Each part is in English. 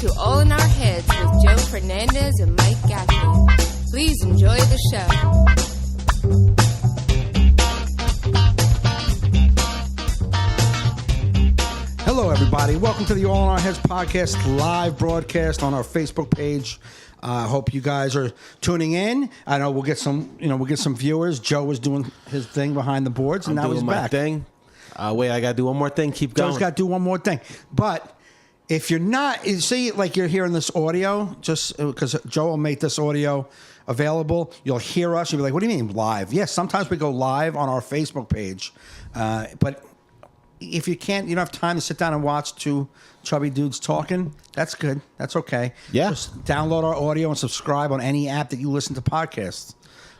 to All in Our Heads with Joe Fernandes and Mike Gaffney. Please enjoy the show. Hello, everybody. Welcome to the All in Our Heads podcast, live broadcast on our Facebook page. I hope you guys are tuning in. I know we'll get some viewers. Joe was doing his thing behind the boards, and now he's back. Thing. Wait, I gotta do one more thing. Keep going. Joe's got to do one more thing. But if you're not, you see, like you're hearing this audio, just because Joe will make this audio available, you'll hear us. You'll be like, "What do you mean live?" Yes, sometimes we go live on our Facebook page, but if you can't, you don't have time to sit down and watch two chubby dudes talking, that's good. That's okay. Yeah. Just download our audio and subscribe on any app that you listen to podcasts.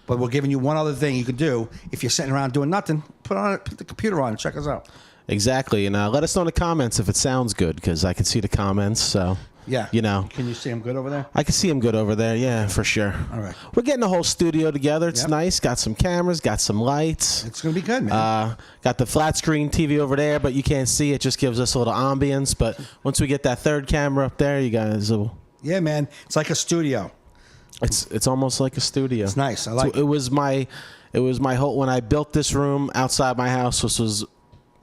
But we're giving you one other thing you could do. If you're sitting around doing nothing, put the computer on and check us out. Exactly. And let us know in the comments if it sounds good, because I can see the comments. So, yeah. you know. Can you see them good over there? I can see them good over there. Yeah, for sure. All right. We're getting the whole studio together. It's nice. Got some cameras. Got some lights. It's going to be good, man. Got the flat screen TV over there, but you can't see. It just gives us a little ambience. But once we get that third camera up there, you guys will. Yeah, man. It's like a studio. It's almost like a studio. It's nice. I like it. It was my whole, when I built this room outside my house, this was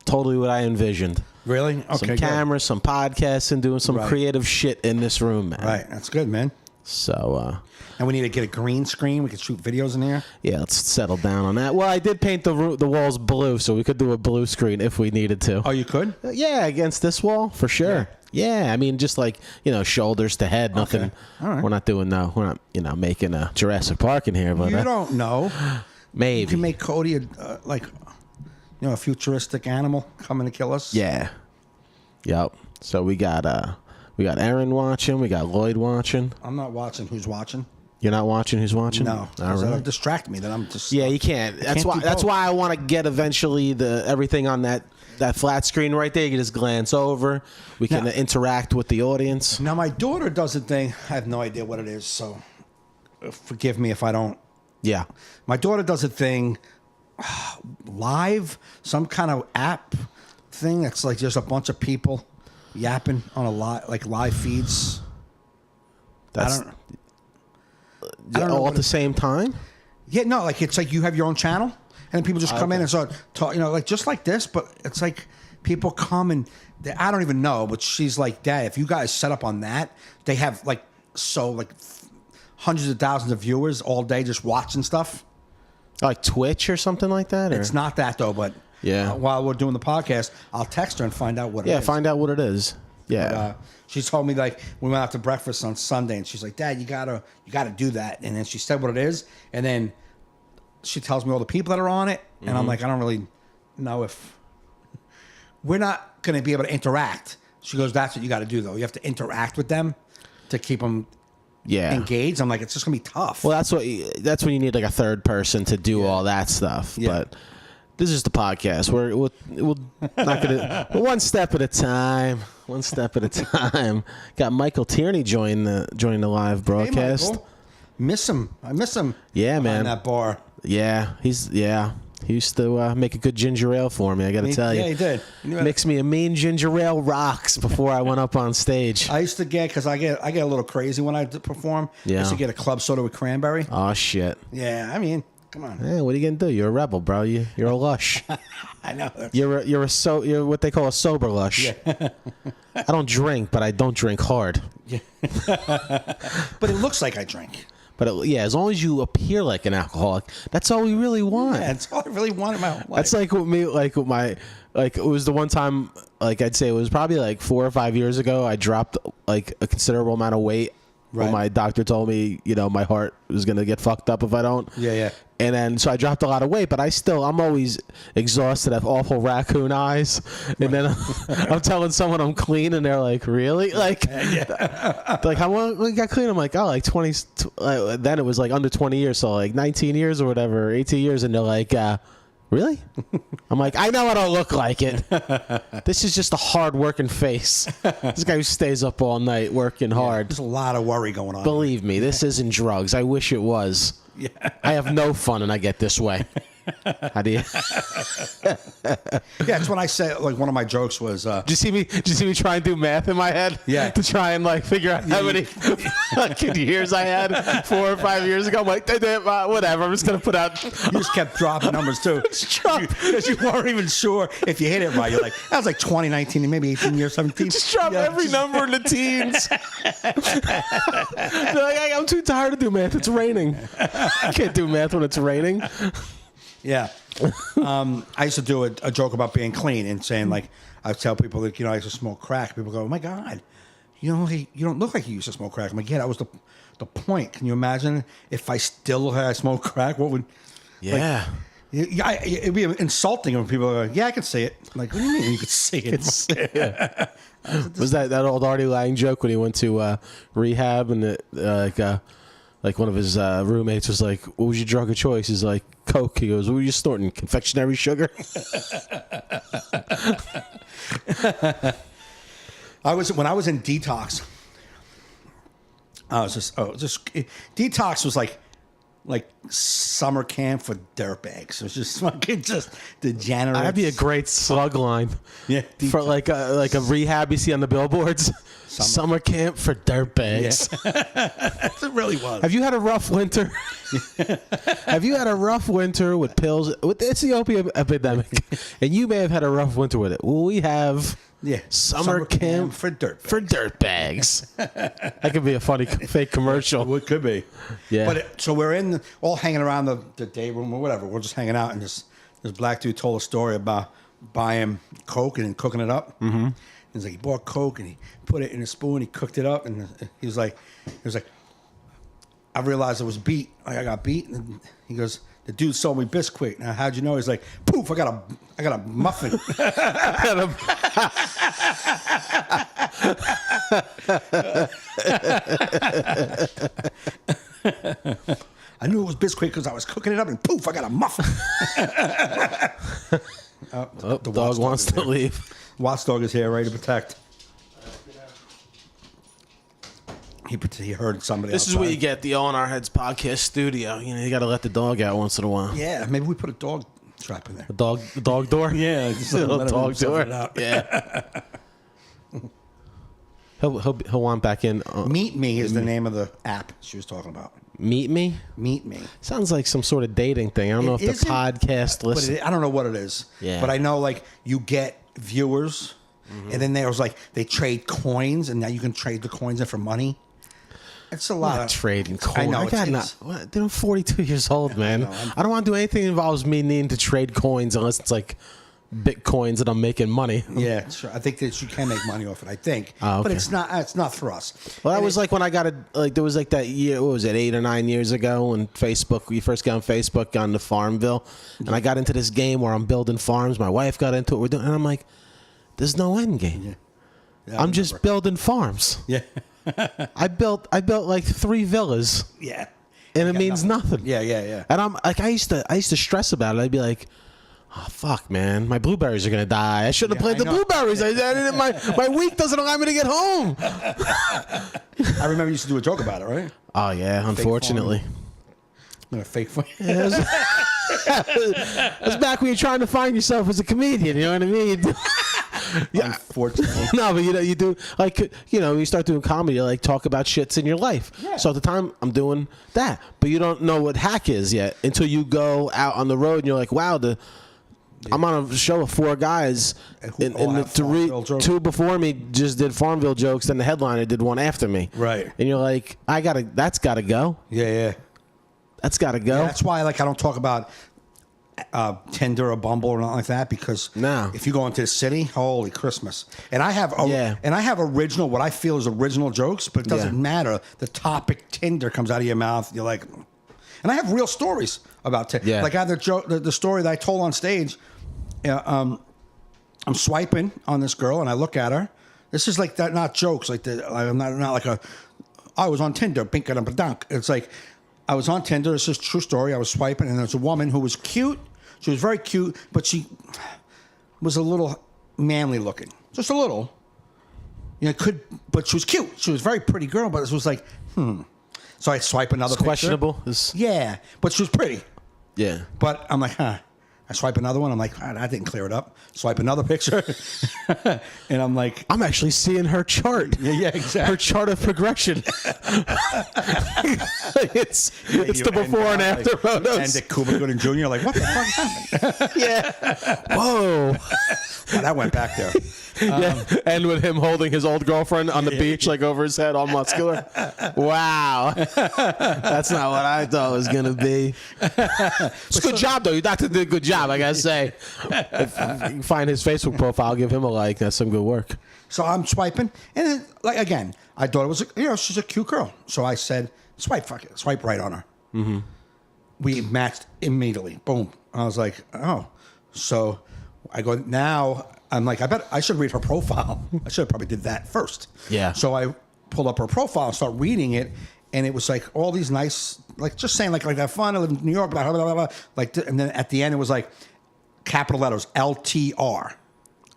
totally what I envisioned. Really? Okay. Some cameras, some podcasts, and doing some creative shit in this room, man. Right. That's good, man. So, and we need to get a green screen. We could shoot videos in here. Yeah, let's settle down on that. Well, I did paint the walls blue, so we could do a blue screen if we needed to. Oh, you could? Yeah, against this wall, for sure. Yeah, I mean, just like, shoulders to head, nothing. Okay. All right. We're not making a Jurassic Park in here. But you don't know. Maybe. You can make Cody a futuristic animal coming to kill us. Yeah. Yep. So we got Aaron watching. We got Lloyd watching. I'm not watching. Who's watching? You're not watching who's watching? No. That'll distract me. Then I'm just. Yeah, you can't. That's why I want to get eventually everything on that flat screen right there. You can just glance over. We can interact with the audience. Now, my daughter does a thing. I have no idea what it is, so forgive me if I don't. Yeah. My daughter does a thing live, some kind of app thing that's like just a bunch of people yapping on live feeds. That's I don't know all at the same time? Yeah, no, it's like you have your own channel, and people just come in and start talking, just like this, but it's like people come and I don't even know, but she's like, Dad, if you guys set up on that, they have hundreds of thousands of viewers all day just watching stuff. Like Twitch or something like that? Or? It's not that, though, but while we're doing the podcast, I'll text her and find out what it is. Yeah, find out what it is. Yeah. But, she told me, we went out to breakfast on Sunday, and she's like, Dad, you gotta do that. And then she said what it is, and then she tells me all the people that are on it, and I'm like, I don't really know if... We're not going to be able to interact. She goes, that's what you got to do, though. You have to interact with them to keep them engaged. I'm like, it's just going to be tough. Well, that's when you need a third person to do all that stuff. Yeah. But this is the podcast. We're not going to... one step at a time. One step at a time. Got Michael Tierney joining the live broadcast. Hey, miss him. I miss him. Yeah, man. That bar. Yeah, he used to make a good ginger ale for me, I got to tell you. Yeah, he did. Mix me a mean ginger ale rocks before I went up on stage. I used to because I get a little crazy when I perform. Yeah. I used to get a club soda with cranberry. Oh, shit. Yeah, I mean, come on. Yeah, what are you going to do? You're a rebel, bro. You're a lush. I know. You're what they call a sober lush. Yeah. I don't drink, but I don't drink hard. Yeah. But it looks like I drink. But as long as you appear like an alcoholic, that's all we really want. Yeah, that's all I really want in my whole life. That's like with me, it was the one time, I'd say it was probably 4 or 5 years ago, I dropped a considerable amount of weight. Right. When my doctor told me, my heart was going to get fucked up if I don't. Yeah. And then, so I dropped a lot of weight, but I'm always exhausted. I have awful raccoon eyes. And then I'm telling someone I'm clean, and they're like, really? How long you got clean? I'm like, 20. Then it was under 20 years, so 19 years or whatever, 18 years. And they're like, really? I'm like, I know I don't look like it. This is just a hard-working face. This guy who stays up all night working hard. There's a lot of worry going on. Believe me, this isn't drugs. I wish it was. Yeah. I have no fun, and I get this way. How do you? Yeah, that's when I said, like, one of my jokes was, Did you see me? Did you see me try and do math in my head? Yeah. To try and like figure out how many fucking years I had 4 or 5 years ago. I'm like, whatever. I'm just gonna put out. you just kept dropping numbers too. Because you weren't even sure if you hit it right. You're like, that was like 2019, maybe 18 years, 17. Just drop every number in the teens. They're like, I'm too tired to do math. It's raining. I can't do math when it's raining. Yeah. I used to do a joke about being clean and saying, like, I would tell people that, I used to smoke crack. People go, oh my God, you don't look like you used to smoke crack. I'm like, yeah, that was the point. Can you imagine if I still had smoked crack? What would... Yeah. Like, it'd be insulting when people are like, yeah, I can see it. Like, what do you mean you could see it? Was that old Artie Lang joke when he went to rehab and like one of his roommates was like, what was your drug of choice? He's like, Coke. He goes, what were you snorting? Confectionery sugar? When I was in detox, detox was like summer camp for dirtbags. It was just fucking just degenerate. That'd be a great slug line. Yeah, for like a rehab you see on the billboards. Summer camp for dirtbags. Yeah. It really was. Have you had a rough winter? Have you had a rough winter with pills with the opium epidemic? And you may have had a rough winter with it. Well, we have summer camp for dirtbags. For dirtbags. That could be a funny fake commercial. It could be. Yeah. But so we're all hanging around the day room or whatever. We're just hanging out, and this black dude told a story about buying Coke and cooking it up. Mm-hmm. He's like, he bought Coke and he put it in a spoon. He cooked it up, and he was like, I realized I was beat. I got beat, and he goes, the dude sold me Bisquick. Now, how'd you know? He's like, poof, I got a muffin. I knew it was Bisquick because I was cooking it up, and poof, I got a muffin. The dog wants to leave. Watchdog is here, ready to protect. He heard somebody. This outside. is where you get the All in Our Heads podcast studio. You got to let the dog out once in a while. Yeah, maybe we put a dog trap in there. The dog door. Yeah, just a little dog door. Yeah. He'll want back in. Meet Me is the name of the app she was talking about. Meet Me? Meet Me. Sounds like some sort of dating thing. I don't know if the podcast listen. I don't know what it is. Yeah. But I know, like, you get viewers, and then there was, like, they trade coins, and now you can trade the coins in for money. It's a lot of trading coins. I know. I'm 42 years old, man. I don't want to do anything that involves me needing to trade coins unless it's like Bitcoins that I'm making money. Yeah, sure. I think that you can make money off it. I think, okay. But it's not for us. Well, that was like when I got there was like that year. What was it, 8 or 9 years ago when we first got on Facebook, got into Farmville, and I got into this game where I'm building farms. My wife got into it. And I'm like, there's no end game. Yeah, I'm just building farms. Yeah. I built like 3 villas. Yeah. And it means nothing. Yeah. And I'm like, I used to stress about it. I'd be like, oh fuck, man, my blueberries are gonna die. I shouldn't have planted the blueberries. My week doesn't allow me to get home. I remember you used to do a joke about it, right? Oh yeah, unfortunately. Fake farm. Yeah, it was back when you're trying to find yourself as a comedian. You know what I mean? Yeah. Unfortunately. No, but you do like you start doing comedy, you like talk about shits in your life. Yeah. So at the time I'm doing that, but you don't know what hack is yet until you go out on the road and you're like, wow, I'm on a show of 4 guys, and the 2 before me just did Farmville jokes. Then the headliner did one after me. Right. And you're like, that's got to go. Yeah. That's got to go. Yeah, that's why, like, I don't talk about Tinder or Bumble or nothing like that, because if you go into the city, holy Christmas. And I have original, what I feel is original jokes, but it doesn't matter. The topic Tinder comes out of your mouth. You're like, and I have real stories about Tinder. Yeah. Like I have the story that I told on stage. I'm swiping on this girl and I look at her. This is like that, not jokes. I'm not like I was on Tinder, pink and a dunk. It's like I was on Tinder. This is a true story. I was swiping, and there's a woman who was cute. She was very cute, but she was a little manly looking, just a little. But she was cute. She was a very pretty girl, but it was like, So I swipe another picture. Questionable. Yeah, but she was pretty. Yeah. But I'm like, huh. I swipe another one. I'm like, ah, that didn't clear it up. Swipe another picture. And I'm like, I'm actually seeing her chart. yeah, exactly. Her chart of progression. it's the before and after photos. And Dick Cuba Gooding Jr. Like, what the fuck happened? Yeah. Whoa. Well, that went back there. Yeah. And with him holding his old girlfriend on the beach, like over his head, all muscular. Wow. That's not what I thought it was going to be. It's a good job, though. Your doctor did a good job, I got to say. If you can find his Facebook profile, give him a like. That's some good work. So I'm swiping. And then, like, again, I thought it was, she's a cute girl. So I said, swipe right on her. Mm-hmm. We matched immediately. Boom. I was like, oh. So I go, now I'm like, I bet I should read her profile. I should have probably did that first. Yeah. So I pulled up her profile and start reading it, and it was like all these nice, like just saying like have fun. I live in New York, blah blah blah blah. Like, and then at the end it was like capital letters LTR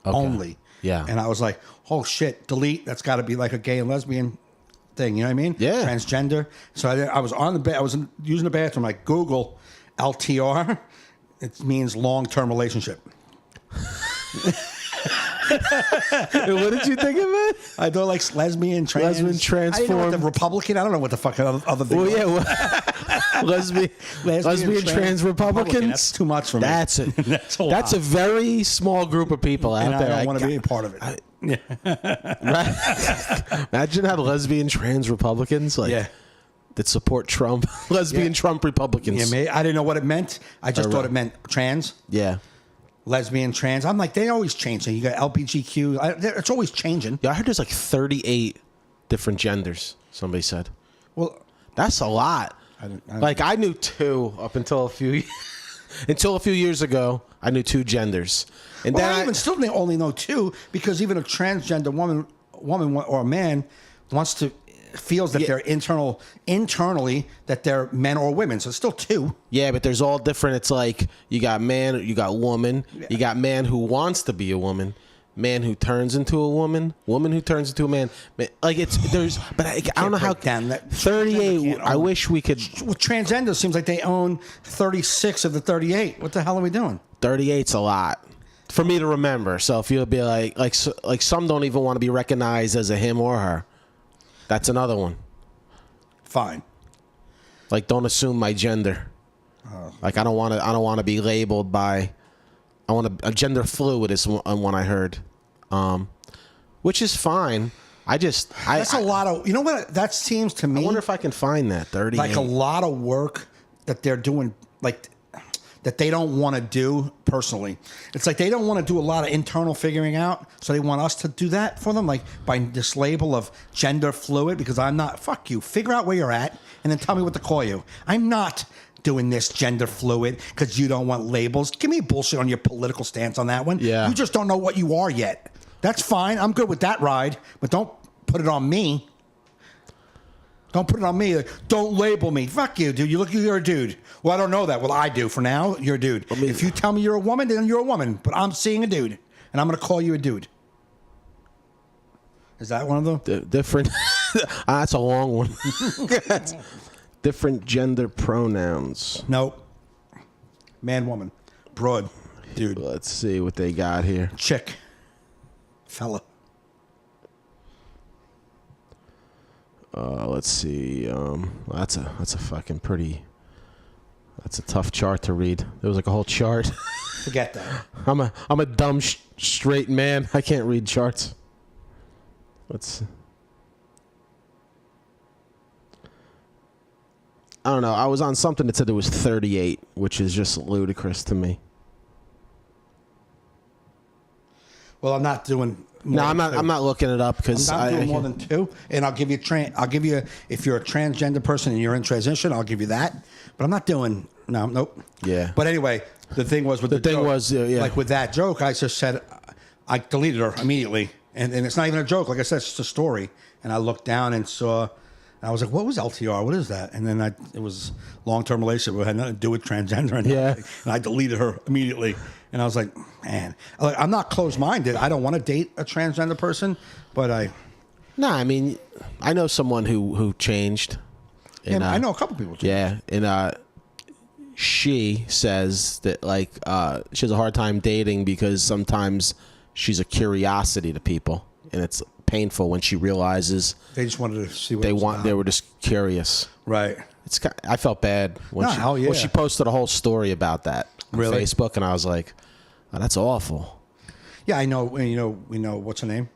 only. Yeah. And I was like, oh shit, delete. That's got to be like a gay and lesbian thing. You know what I mean? Yeah. Transgender. So I was on the bed. I was using the bathroom. Like Google LTR. It means long-term relationship. What did you think of it? I thought like lesbian, trans. Lesbian, transform. I didn't know what the Republican. I don't know what the fuck other thing. Well, was. yeah. Well, lesbian trans Republicans. That's too much for me. That's it. That's a lot. That's a very small group of people out And there. I don't want to be a part of it. Right? Imagine how lesbian trans Republicans Yeah. that support Trump, lesbian Trump Republicans. Yeah, I didn't know what it meant. I just thought it meant trans. Yeah. Lesbian, trans. I'm like, they always change. You got LGBTQ. It's always changing. Yeah, I heard there's like 38 different genders. Somebody said. Well, That's a lot. I knew 2 up until a few years ago. I knew 2 genders, and well, then I even still only know 2 because even a transgender woman or a man feels that they're internally that they're men or women. So it's still 2. Yeah, but there's all different. It's like you got man, you got woman, you got man who wants to be a woman, man who turns into a woman who turns into a man. Like but I don't know how. Down that 38. I wish we could. Well, transgender seems like they own 36 of the 38. What the hell are we doing? 38's a lot for me to remember. So if you'll be like some don't even want to be recognized as a him or her. That's another one. Fine. Like, don't assume my gender. Like, I don't want to be labeled by. I want a gender fluid is one I heard, which is fine. That's a lot of. You know what? That seems to me. I wonder if I can find that 38. Like a lot of work that they're doing, like that they don't want to do personally. It's like they don't want to do a lot of internal figuring out, so they want us to do that for them, like by this label of gender fluid, because I'm not, fuck you, figure out where you're at, and then tell me what to call you. I'm not doing this gender fluid because you don't want labels. Give me bullshit on your political stance on that one. Yeah. You just don't know what you are yet. That's fine. I'm good with that ride, but don't put it on me. Don't put it on me. Don't label me. Fuck you, dude. You're a dude. Well, I don't know that. Well, I do. For now, you're a dude. If you tell me you're a woman, then you're a woman. But I'm seeing a dude, and I'm going to call you a dude. Is that one of them? Different. That's a long one. Different gender pronouns. Nope. Man, woman. Broad. Dude. Let's see what they got here. Chick. Fella. Let's see. That's a fucking pretty. That's a tough chart to read. There was like a whole chart. Forget that. I'm a dumb straight man. I can't read charts. Let's. I don't know. I was on something that said there was 38, which is just ludicrous to me. Well, I'm not doing. No, I'm not looking it up because I'm not doing more than 2, and I'll give you if you're a transgender person and you're in transition, I'll give you that. But I'm not doing nope. Yeah. But anyway, the thing was with the thing joke, was like with that joke, I just said I deleted her immediately, and it's not even a joke. Like I said, it's just a story. And I looked down and saw. And I was like, "What was LTR? What is that?" And then it was long-term relationship. It had nothing to do with transgender. And I deleted her immediately. And I was like, "Man, I'm not closed-minded. I don't want to date a transgender person, but I." No, I mean, I know someone who changed. And, I know a couple people. Too. Yeah, and she says that like she has a hard time dating because sometimes she's a curiosity to people, and it's painful when she realizes They just wanted to see what they were just curious. Right. I felt bad when when she posted a whole story about that on Facebook, and I was like, oh, that's awful. Yeah, I know. We know what's her name,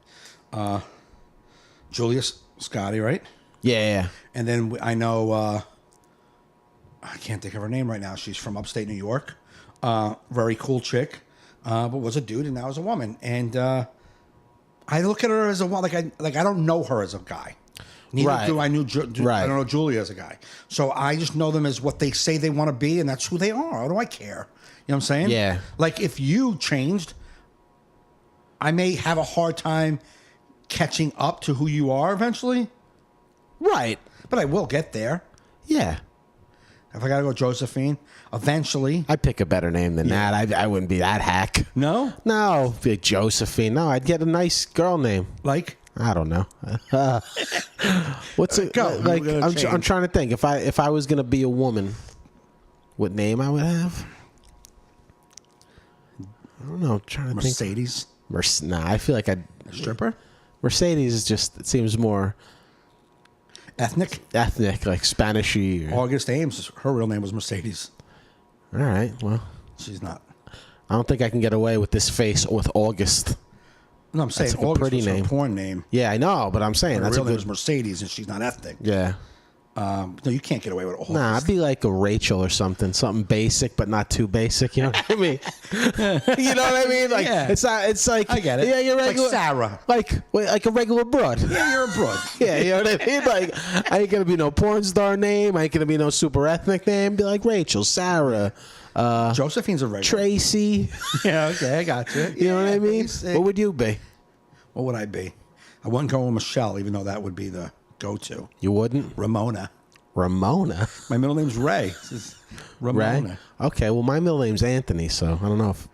Julia Scotti, right? Yeah. And then I know I can't think of her name right now. She's from upstate New York. Very cool chick, but was a dude and now is a woman. And I look at her as a woman. I don't know her as a guy. Neither do I I don't know Julia as a guy. So I just know them as what they say they want to be, and that's who they are. How do I care? You know what I'm saying? Yeah. Like if you changed, I may have a hard time catching up to who you are eventually. Right. But I will get there. Yeah. If I gotta go Josephine, eventually. I'd pick a better name than that. I wouldn't be that hack. No? No, be like Josephine. No, I'd get a nice girl name. Like? I don't know. What's it? Go. Like I'm trying to think. If I was gonna be a woman, what name I would have? I don't know. I'm trying to Mercedes? think. Nah, I feel like I'd... Stripper? Mercedes is just... It seems more... Ethnic, like Spanish-y. August Ames, her real name was Mercedes. All right, well... She's not. I don't think I can get away with this face with August. No, I'm saying That's like a August pretty was name. her porn name. Yeah, I know, but I'm saying Her that's real a name good... is Mercedes, and she's not ethnic. Yeah. No, you can't get away with August. Nah, I'd be like a Rachel or something basic, but not too basic. You know what I mean? You know what I mean? Like it's not. It's like I get it. Yeah, you're regular, like Sarah. Like a regular broad. Yeah, you're a broad. Yeah, you know what I mean? Like I ain't gonna be no porn star name. I ain't gonna be no super ethnic name. Be like Rachel, Sarah, Josephine's a regular. Tracy. Yeah, okay, I got you. You know what I mean? What would you be? What would I be? I wouldn't go with Michelle, even though that would be the go-to. You wouldn't? Ramona. My middle name's Ray. This is Ramona. Ray? Okay, well, my middle name's Anthony, so I don't know if...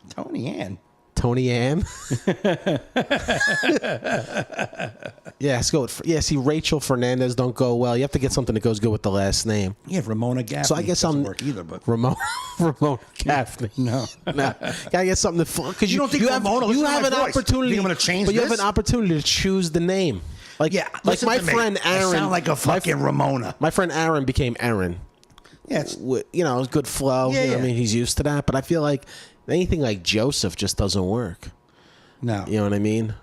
Tony Ann. Tony Ann? Yeah, let's go with... Yeah, see, Rachel Fernandes don't go well. You have to get something that goes good with the last name. Yeah, Ramona Gaffney. So I guess doesn't I'm... work either, but... Ramona Gaffney. No. Gotta get something to... Because you don't think Ramona... You have an voice. opportunity... You think I'm going to change But this? you have an opportunity to choose the name. Like, Yeah, like my listen to me. friend Aaron... I sound like a fucking Ramona. My friend Aaron became Aaron. Yeah, it's... You know, it's good flow. Yeah, you know what yeah. I mean? He's used to that. But I feel like anything like Joseph just doesn't work. No. You know what I mean?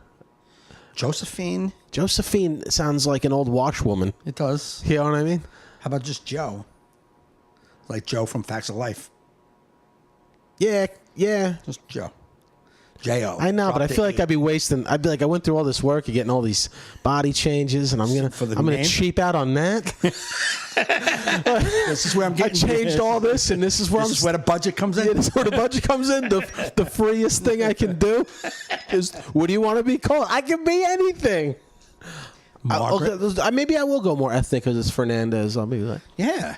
Josephine? Josephine sounds like an old washwoman. It does. You know what I mean? How about just Joe? Like Joe from Facts of Life. Yeah. Just Joe. J-O. I know, Drop but I the feel like E. I'd be wasting. I'd be like, I went through all this work of getting all these body changes, and I'm gonna name? cheap out on that. This is where I'm I getting... changed all this, and this is where This is where the budget comes in? Yeah, this is where the budget comes in. The freest thing I can do is, what do you want to be called? I can be anything. Margaret? Maybe I will go more ethnic because it's Fernandez. I'll be like, Yeah.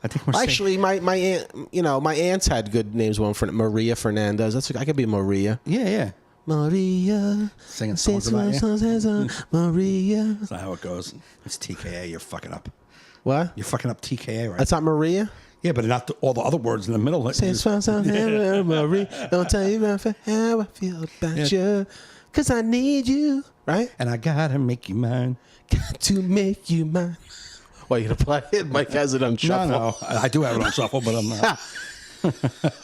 I think we're actually, my aunt, my aunts had good names. One for Maria Fernandez. I could be Maria. Yeah. Maria. Singing songs about you. Maria. That's not how it goes. It's TKA. You're fucking up. What? You're fucking up TKA, right? That's not Maria? Yeah, but not all the other words in the middle. Maria. Don't tell you how I feel about you. Because I need you. Right? And I gotta make you mine. Got to make you mine. What, you gonna play it? Mike has it on shuffle. No. I do have it on shuffle, but I'm not.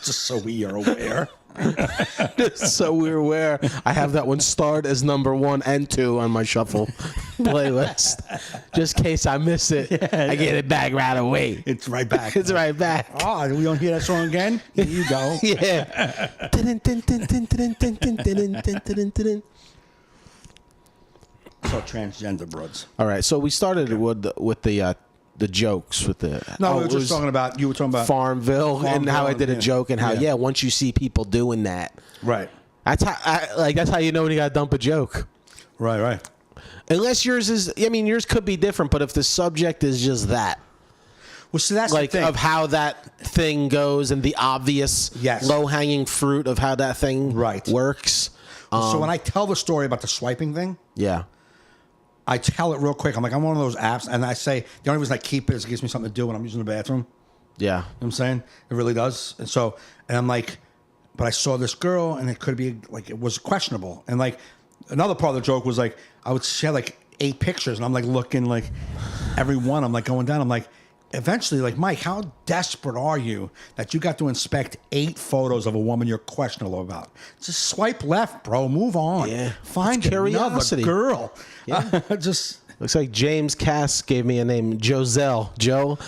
Just so we are aware. So we're aware. I have that one starred as number 1 and 2 on my shuffle playlist. Just in case I miss it, I get it back right away. It's right back. It's right back. Oh, we don't hear that song again? Here you go. Yeah. So transgender broads. All right. So we started with the jokes with the. No, we were just talking about. You were talking about Farmville and how I did a joke and how once you see people doing that, Right. that's how you know when you got to dump a joke. Right. Unless yours is, yours could be different, but if the subject is just that. Well, so that's Like the thing. of how that thing goes and the obvious low-hanging fruit of how that thing works. So when I tell the story about the swiping thing, Yeah. I tell it real quick. I'm like, I'm one of those apps, and I say the only reason I keep it is it gives me something to do when I'm using the bathroom. Yeah. You know what I'm saying? It really does. And I'm like, but I saw this girl, and it could be like, it was questionable. And like, another part of the joke was like, I would share like 8 pictures, and I'm like looking like every one. I'm like going down. I'm like, eventually, like, Mike, how desperate are you that you got to inspect 8 photos of a woman you're questionable about? Just swipe left, bro. Move on. Yeah. Find It's curiosity. another girl. Yeah. Just Looks like James Cass gave me a name, Joselle. Joe-Zell.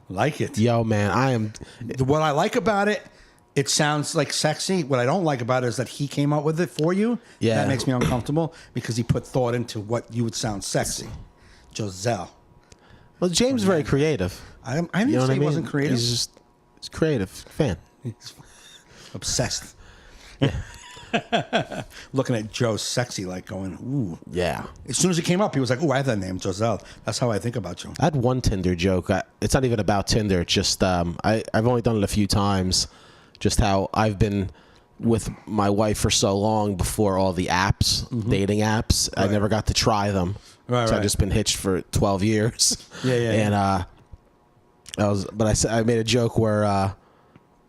like it. Yo, man, I am. What I like about it, it sounds like sexy. What I don't like about it is that he came up with it for you. Yeah. That makes me uncomfortable because he put thought into what you would sound sexy. Joselle. Well, James is very creative. I didn't You know say what I he mean? wasn't creative. He's creative fan. He's obsessed. Looking at Joe sexy, like going, ooh. Yeah. As soon as he came up, he was like, ooh, I have that name, Joselle. That's how I think about you. I had one Tinder joke. It's not even about Tinder. It's just I've only done it a few times. Just how I've been with my wife for so long before all the apps, dating apps. I never got to try them. Right, so right. I've just been hitched for 12 years. Yeah. And I made a joke where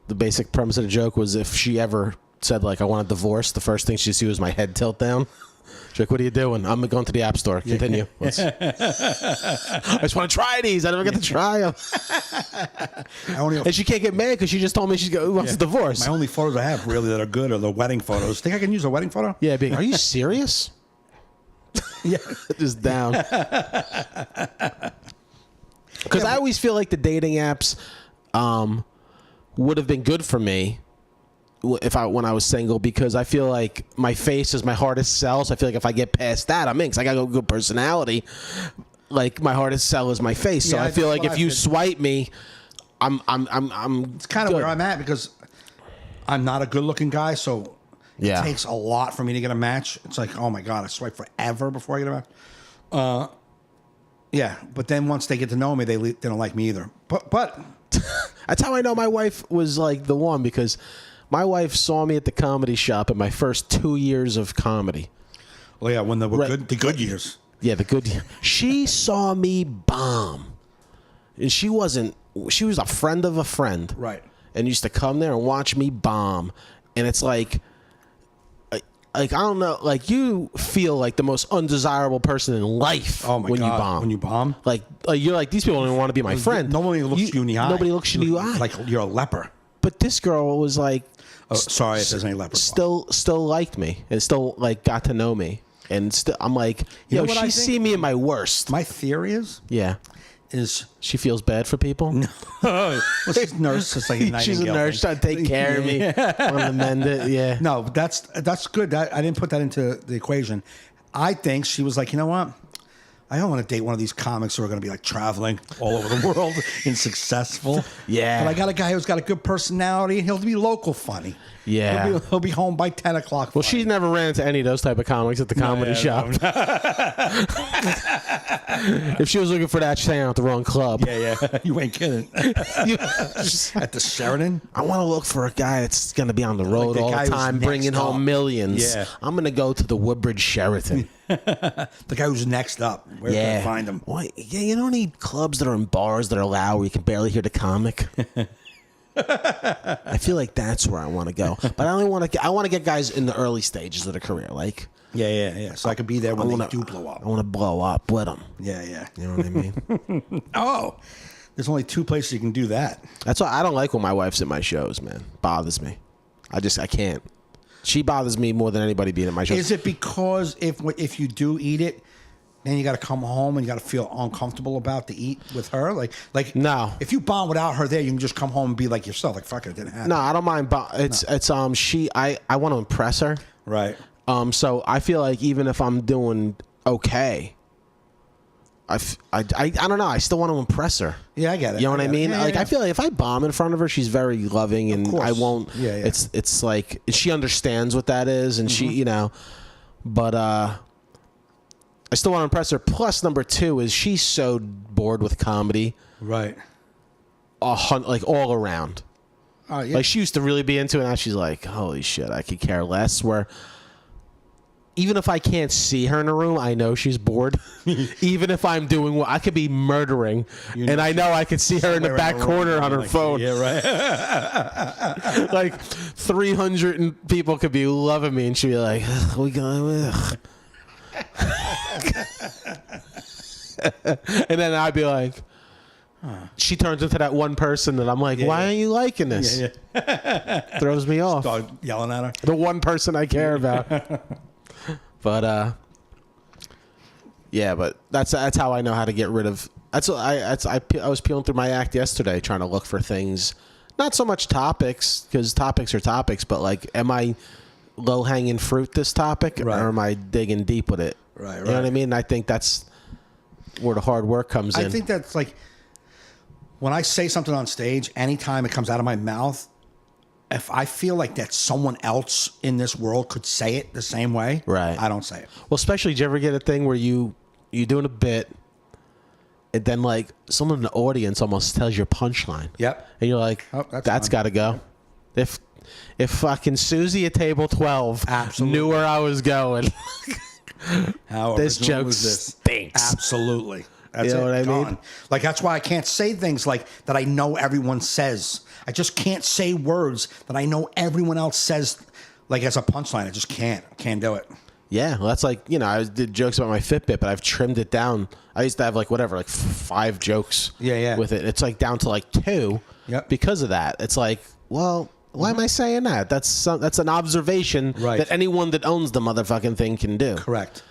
the basic premise of the joke was if she ever said like I want a divorce, the first thing she'd see was my head tilt down. She's like, what are you doing? I'm going to the app store. Continue. I just want to try these. I never get to try them. And she can't get mad because she just told me she wants a divorce. My only photos I have really that are good are the wedding photos. Think I can use a wedding photo? Yeah, being, are you serious? Yeah. Just down. Because I always feel like the dating apps would have been good for me when I was single, because I feel like my face is my hardest sell. So I feel like if I get past that, I'm in. Because I got a good personality. Like my hardest sell is my face. So Yeah, I feel that's like what if I you feel. swipe me, I'm. It's kind of good. where I'm at because I'm not a good looking guy. So Yeah. it takes a lot for me to get a match. It's like, oh my God, I swipe forever before I get a match. Yeah. But then once they get to know me, they don't like me either. But That's how I know my wife was like the one, because my wife saw me at the comedy shop in my first 2 years of comedy. well, yeah, when the Right. good years. Yeah, the good. She saw me bomb, and she was a friend of a friend, Right. And used to come there and watch me bomb, and it's like I don't know, like you feel like the most undesirable person in life. Oh my when God. you bomb. When you bomb? like you're like, these people don't even want to be my friend. Nobody looks you in the eye. Nobody looks you in the eye. Like you're a leper. But this girl was like, Oh, sorry if there's any leper. still liked me and still like got to know me, and still I'm like, You know yo, what I she think? see me in my worst. My theory is She feels bad for people. well, she's a nurse. It's like a She's a Nightingale nurse thing. trying to take care of me, want to mend it. Yeah. No, but that's good. I didn't put that into the equation. I think she was like, you know what? I don't want to date one of these comics who are going to be like traveling all over the world and successful. Yeah. But I got a guy who's got a good personality and he'll be local funny. Yeah. He'll be home by 10 o'clock. Well, she never ran into any of those type of comics at the comedy shop. If she was looking for that, she's hanging out at the wrong club. Yeah. You ain't kidding. At the Sheridan? I want to look for a guy that's going to be on the road the all guy the who's time, next bringing home up. millions. Yeah. I'm going to go to the Woodbridge Sheraton. The guy who's next up. Where can I find him? Why? Yeah, you don't need clubs that are in bars that are loud where you can barely hear the comic. I feel like that's where I want to go, but I only want to. I want to get guys in the early stages of their career, like Yeah. So I could be there when they do blow up. I want to blow up with them. Yeah. You know what I mean? Oh, there's only 2 places you can do that. That's why I don't like when my wife's at my shows. Man, bothers me. I can't. She bothers me more than anybody being at my shows. Is it because if you do eat it, then you got to come home and you got to feel uncomfortable about to eat with her? Like No. If you bond without her there, you can just come home and be like yourself. Like fuck it, didn't happen. No, I don't mind. I want to impress her. Right. So I feel like even if I'm doing okay, I don't know. I still want to impress her. Yeah, I get it. You know what I mean? Yeah, like yeah. I feel like if I bomb in front of her, she's very loving, and course. I won't. Yeah. It's like she understands what that is, and she, but I still want to impress her. Plus, number 2 is she's so bored with comedy, Right. like all around. Yeah. Like she used to really be into it, now she's like, holy shit, I could care less. Where even if I can't see her in a room, I know she's bored. Even if I'm doing I could be murdering, and I know I could see her in the back corner on her phone. Yeah, right. Like 300 people could be loving me, and she'd be like, "We going?" And then I'd be like, she turns into that one person, and I'm like, "Why are you liking this?" Yeah. Throws me off. Start yelling at her. The one person I care about. But yeah, but that's how I know how to get rid of. I was peeling through my act yesterday trying to look for things, not so much topics, because topics are topics, but like, am I low hanging fruit this topic, or am I digging deep with it? Right. You know what I mean? I think that's where the hard work comes in. I think that's like when I say something on stage, anytime it comes out of my mouth, if I feel like that someone else in this world could say it the same way, right, I don't say it. Well, especially, did you ever get a thing where you doing a bit, and then like someone in the audience almost tells your punchline? Yep. And you're like, oh, that's got to go. If fucking Susie at table 12 knew where I was going, this joke stinks. Absolutely. That's you know what I mean? Like, that's why I can't say things like that I know everyone says. I just can't say words that I know everyone else says, like as a punchline. I just can't do it. Yeah, well, that's like, I did jokes about my Fitbit, but I've trimmed it down. I used to have like 5 jokes with it. It's like down to like 2 because of that. It's like, well, why am I saying that? That's an observation that anyone that owns the motherfucking thing can do. Correct.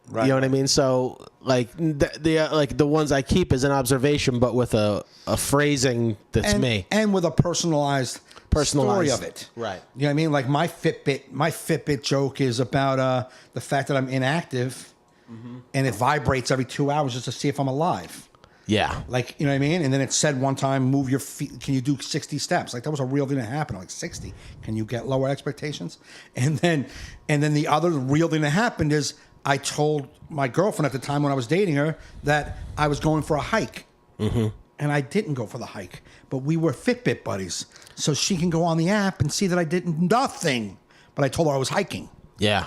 Right. You know what I mean? So like the ones I keep is an observation, but with a phrasing that's me, and with a personalized story of it. Right. You know what I mean? Like my Fitbit joke is about the fact that I'm inactive, and it vibrates every 2 hours just to see if I'm alive. Yeah. Like, you know what I mean? And then it said one time, move your feet. Can you do 60 steps? Like, that was a real thing that happened. I'm like, 60. Can you get lower expectations? And then the other real thing that happened is I told my girlfriend at the time when I was dating her that I was going for a hike. Mm-hmm. And I didn't go for the hike, but we were Fitbit buddies. So she can go on the app and see that I did nothing. But I told her I was hiking. Yeah.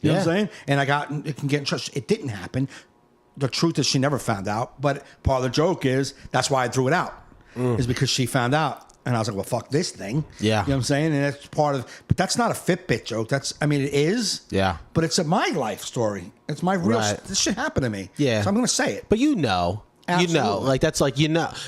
You know what I'm saying? And it can get in touch. It didn't happen. The truth is she never found out. But part of the joke is that's why I threw it out. Is because she found out. And I was like, well, fuck this thing. Yeah. You know what I'm saying? And that's part of, but that's not a Fitbit joke. It is. Yeah. But it's my life story. It's my real, this shit happened to me. Yeah. So I'm going to say it. But Absolutely. like that's like,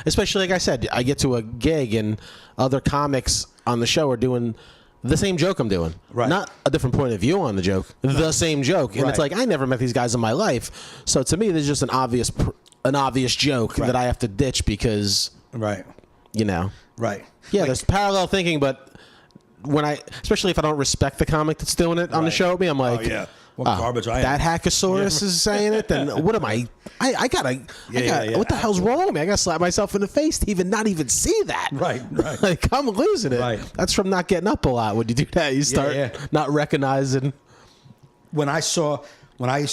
especially like I said, I get to a gig and other comics on the show are doing the same joke I'm doing. Right. Not a different point of view on the joke. The same joke. And it's like, I never met these guys in my life. So to me, there's just an obvious joke that I have to ditch because, Right. Right. Yeah, there's parallel thinking, but especially if I don't respect the comic that's doing it on the show with me, I'm like, what garbage I am. That Hackosaurus is saying it, then what am I? What the hell's wrong with me? I got to slap myself in the face to not even see that. Right. Like, I'm losing it. Right. That's from not getting up a lot. When you do that, you start not recognizing. When I used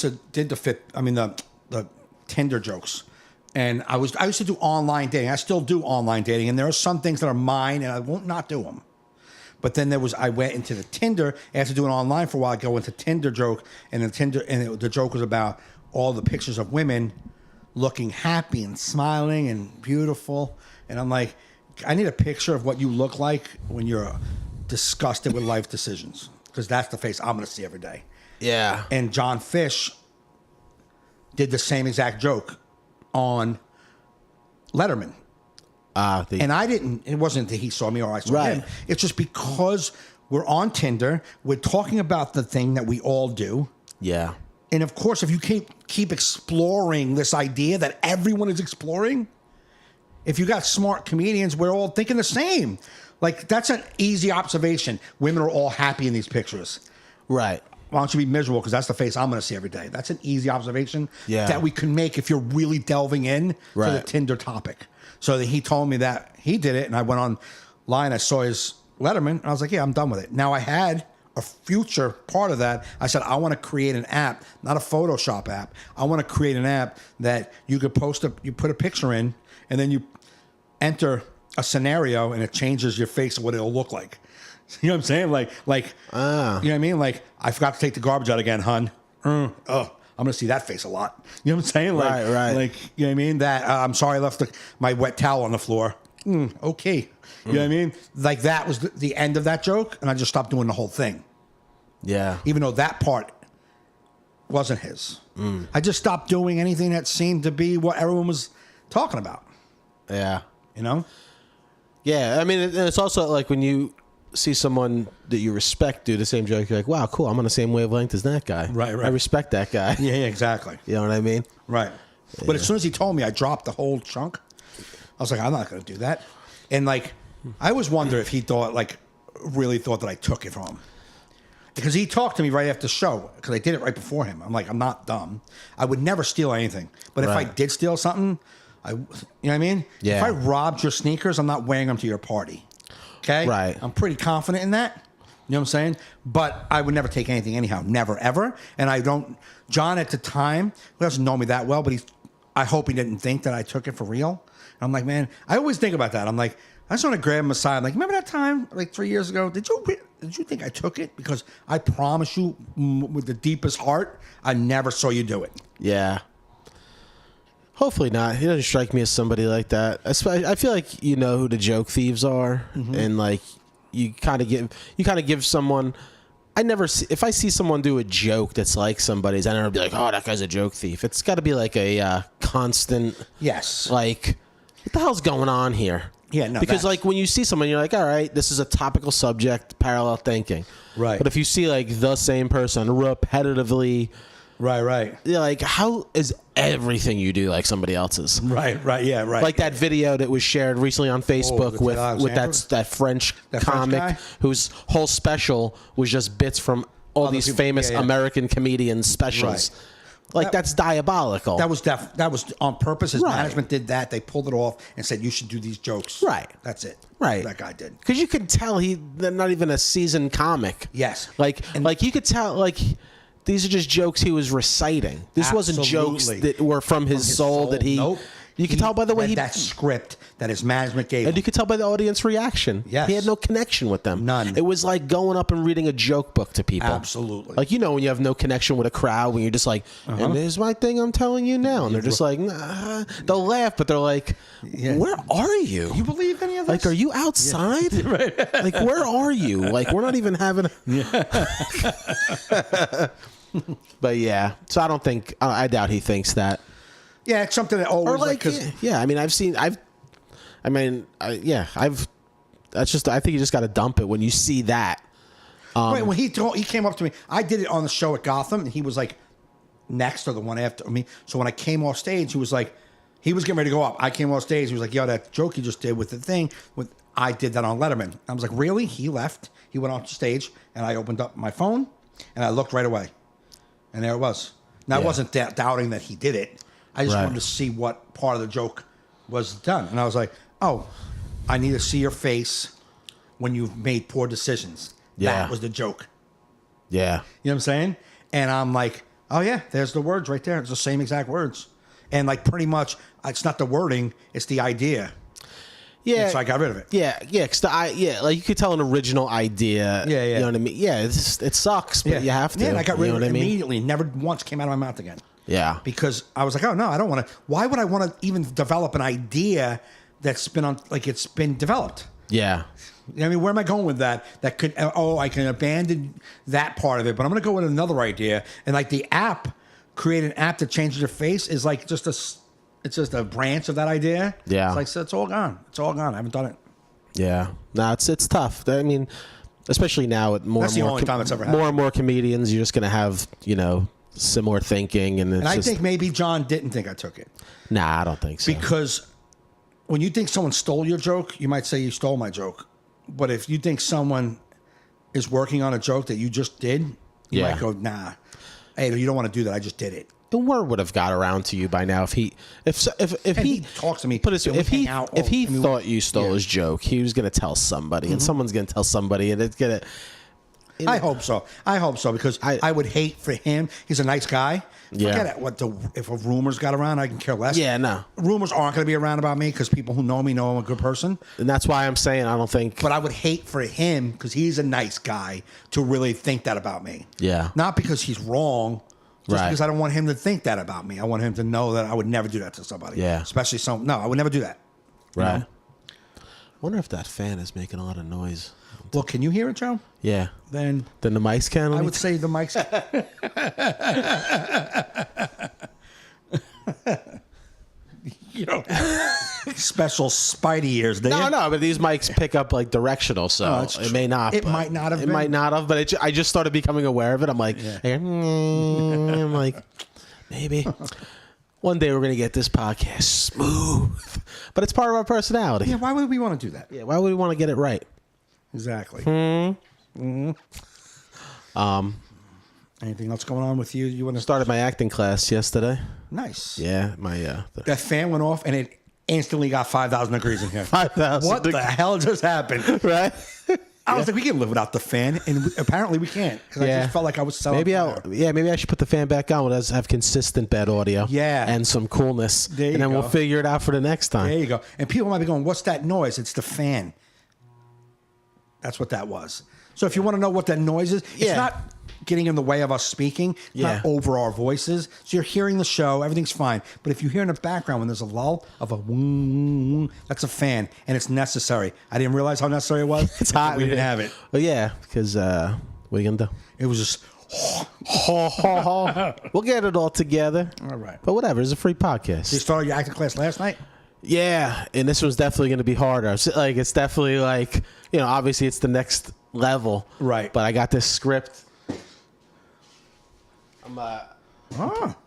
to did the Tinder jokes, and I used to do online dating. I still do online dating, and there are some things that are mine, and I won't not do them. But then I went into the Tinder after doing online for a while. I go into Tinder joke, and the joke was about all the pictures of women looking happy and smiling and beautiful, and I'm like, I need a picture of what you look like when you're disgusted with life decisions, because that's the face I'm going to see every day. Yeah. And John Fish did the same exact joke on Letterman. And it wasn't that he saw me or I saw him. It's just because we're on Tinder, we're talking about the thing that we all do. Yeah. And of course, if you keep exploring this idea that everyone is exploring, if you got smart comedians, we're all thinking the same. Like, that's an easy observation. Women are all happy in these pictures. Right. Why don't you be miserable? Because that's the face I'm going to see every day. That's an easy observation that we can make if you're really delving in to the Tinder topic. So he told me that he did it, and I went online. I saw his Letterman, and I was like, yeah, I'm done with it. Now, I had a future part of that. I said, I want to create an app, not a Photoshop app. I want to create an app that you could you put a picture in, and then you enter a scenario, and it changes your face and what it'll look like. You know what I'm saying? Like, you know what I mean? Like, I forgot to take the garbage out again, hun. Oh, I'm gonna see that face a lot. You know what I'm saying? Like, Right. Like, you know what I mean? That I'm sorry I left my wet towel on the floor. Okay. You know what I mean? Like that was the end of that joke, and I just stopped doing the whole thing. Yeah. Even though that part wasn't his. I just stopped doing anything that seemed to be what everyone was talking about. Yeah. You know? Yeah. I mean, and it's also like when you see someone that you respect do the same joke, you're like, wow, cool. I'm on the same wavelength as that guy. Right. I respect that guy. Yeah, exactly. You know what I mean? Right. Yeah. But as soon as he told me, I dropped the whole chunk. I was like, I'm not going to do that. And like, I always wonder if he really thought that I took it from him. Because he talked to me right after the show, because I did it right before him. I'm like, I'm not dumb. I would never steal anything. But if I did steal something, you know what I mean? Yeah. If I robbed your sneakers, I'm not wearing them to your party. Okay? Right. I'm pretty confident in that. You know what I'm saying? But I would never take anything anyhow. Never, ever. And I don't... John, at the time, who doesn't know me that well, but I hope he didn't think that I took it for real. And I'm like, man, I always think about that. I'm like, I just want to grab him aside. I'm like, remember that time, like 3 years ago? Did you think I took it? Because I promise you, with the deepest heart, I never saw you do it. Yeah. Hopefully not. He doesn't strike me as somebody like that. I feel like you know who the joke thieves are, and like you kind of give someone. If I see someone do a joke that's like somebody's, I never be like, oh, that guy's a joke thief. It's got to be like a constant. Yes. Like, what the hell's going on here? Yeah, no. Because like when you see someone, you're like, all right, this is a topical subject, parallel thinking. Right. But if you see like the same person repetitively. Right. Yeah, like how is everything you do like somebody else's? Right. Yeah. Right. Like that video that was shared recently on Facebook with that French comic French whose whole special was just bits from all these people, famous yeah. American comedians' specials. Right. Like that's diabolical. That was on purpose. His Right. management did that. They pulled it off and said you should do these jokes. Right. That's it. Right. That guy did. Because you could tell they're not even a seasoned comic. Yes. Like you could tell like. These are just jokes he was reciting. This wasn't jokes that were from his soul that he. Nope. You could tell by the way he. that script that his management gave And him. you could tell by the audience reaction. Yes. He had no connection with them. None. It was like going up and reading a joke book to people. Absolutely. Like, you know, when you have no connection with a crowd, when you're just like, and here's my thing I'm telling you now. And they're just like, nah. They'll laugh, but they're like, where are you? You believe any of this? Like, are you outside? Yeah. Right. Like, where are you? Like, we're not even having But yeah, so I don't think, I doubt he thinks that. Yeah, it's something that always Or like, yeah, I mean, that's just, I think you just got to dump it when you see that. Right, when he came up to me, I did it on the show at Gotham, and he was like next or the one after me. So when I came off stage, he was getting ready to go up. I came off stage, he was like, yo, that joke you just did with the thing, I did that on Letterman. I was like, really? He left, he went off stage, and I opened up my phone, and I looked right away. And there it was. Now, I wasn't doubting that he did it. I just wanted to see what part of the joke was done. And I was like, oh, I need to see your face when you've made poor decisions. Yeah. That was the joke. Yeah. You know what I'm saying? And I'm like, oh, yeah, there's the words right there. It's the same exact words. And like pretty much, it's not the wording, it's the idea. Yeah. And so I got rid of it. Yeah. Cause like you could tell an original idea. Yeah. You know what I mean? Yeah. It sucks, but you have to. Yeah, and I got rid of it I mean? immediately. Never once came out of my mouth again. Yeah. Because I was like, oh, no, I don't want to. Why would I want to even develop an idea that's been it's been developed? Yeah. I mean, where am I going with that? That could, I can abandon that part of it, but I'm going to go with another idea. And like the app, create an app that changes your face is like it's just a branch of that idea. Yeah. It's like, so it's all gone. It's all gone. I haven't done it. Yeah. No, it's tough. I mean, especially now with more That's and the more, only time it's ever happened. more and more comedians, you're just going to have, similar thinking. And I think maybe John didn't think I took it. Nah, I don't think so. Because when you think someone stole your joke, you might say you stole my joke. But if you think someone is working on a joke that you just did, you might go, nah, hey, you don't want to do that. I just did it. The word would have got around to you by now if he talks to me. Put it, if he thought you stole yeah. his joke, he was going to tell somebody, and someone's going to tell somebody, and it's going to. I hope so. I hope so because I would hate for him. He's a nice guy. Yeah. Forget it. If a rumors got around, I can care less. Yeah, no. Rumors aren't going to be around about me because people who know me know I'm a good person. And that's why I'm saying I don't think. But I would hate for him because he's a nice guy to really think that about me. Yeah. Not because he's wrong. Just Right. because I don't want him to think that about me. I want him to know that I would never do that to somebody. Yeah. Especially No, I would never do that. Right. know? Wonder if that fan is making a lot of noise. Well, can you hear it, Joe? Yeah. Then the mics can. I would say the mics. You know, special Spidey ears. No, but these mics pick up like directional, so it may not. It might not have. It might not have, but I just started becoming aware of it. I'm like, I'm like, maybe one day we're gonna get this podcast smooth, but it's part of our personality. Yeah, why would we want to do that? Yeah, why would we want to get it right? Exactly. Anything else going on with you? You want to started my acting class yesterday. Nice. Yeah, my that fan went off and it instantly got 5,000 degrees in here. 5,000. What the hell just happened? Right. I was like, we can live without the fan, and apparently we can't because I just felt like I was selling. Maybe I should put the fan back on. Let's have consistent bad audio. Yeah. And some coolness. There you and then go. we'll figure it out for the next time. There you go. And people might be going, "What's that noise?" It's the fan. That's what that was. So if you want to know what that noise is, it's not getting in the way of us speaking, not over our voices. So you're hearing the show, everything's fine. But if you hear in the background when there's a lull of a woom, that's a fan, and it's necessary. I didn't realize how necessary it was. It's hot. We didn't have it. Well, yeah, because what are you gonna do? It was just. We'll get it all together. All right. But whatever, it's a free podcast. You started your acting class last night? Yeah, and this one's definitely going to be harder. Like, it's definitely like, obviously it's the next level. Right. But I got this script. I'm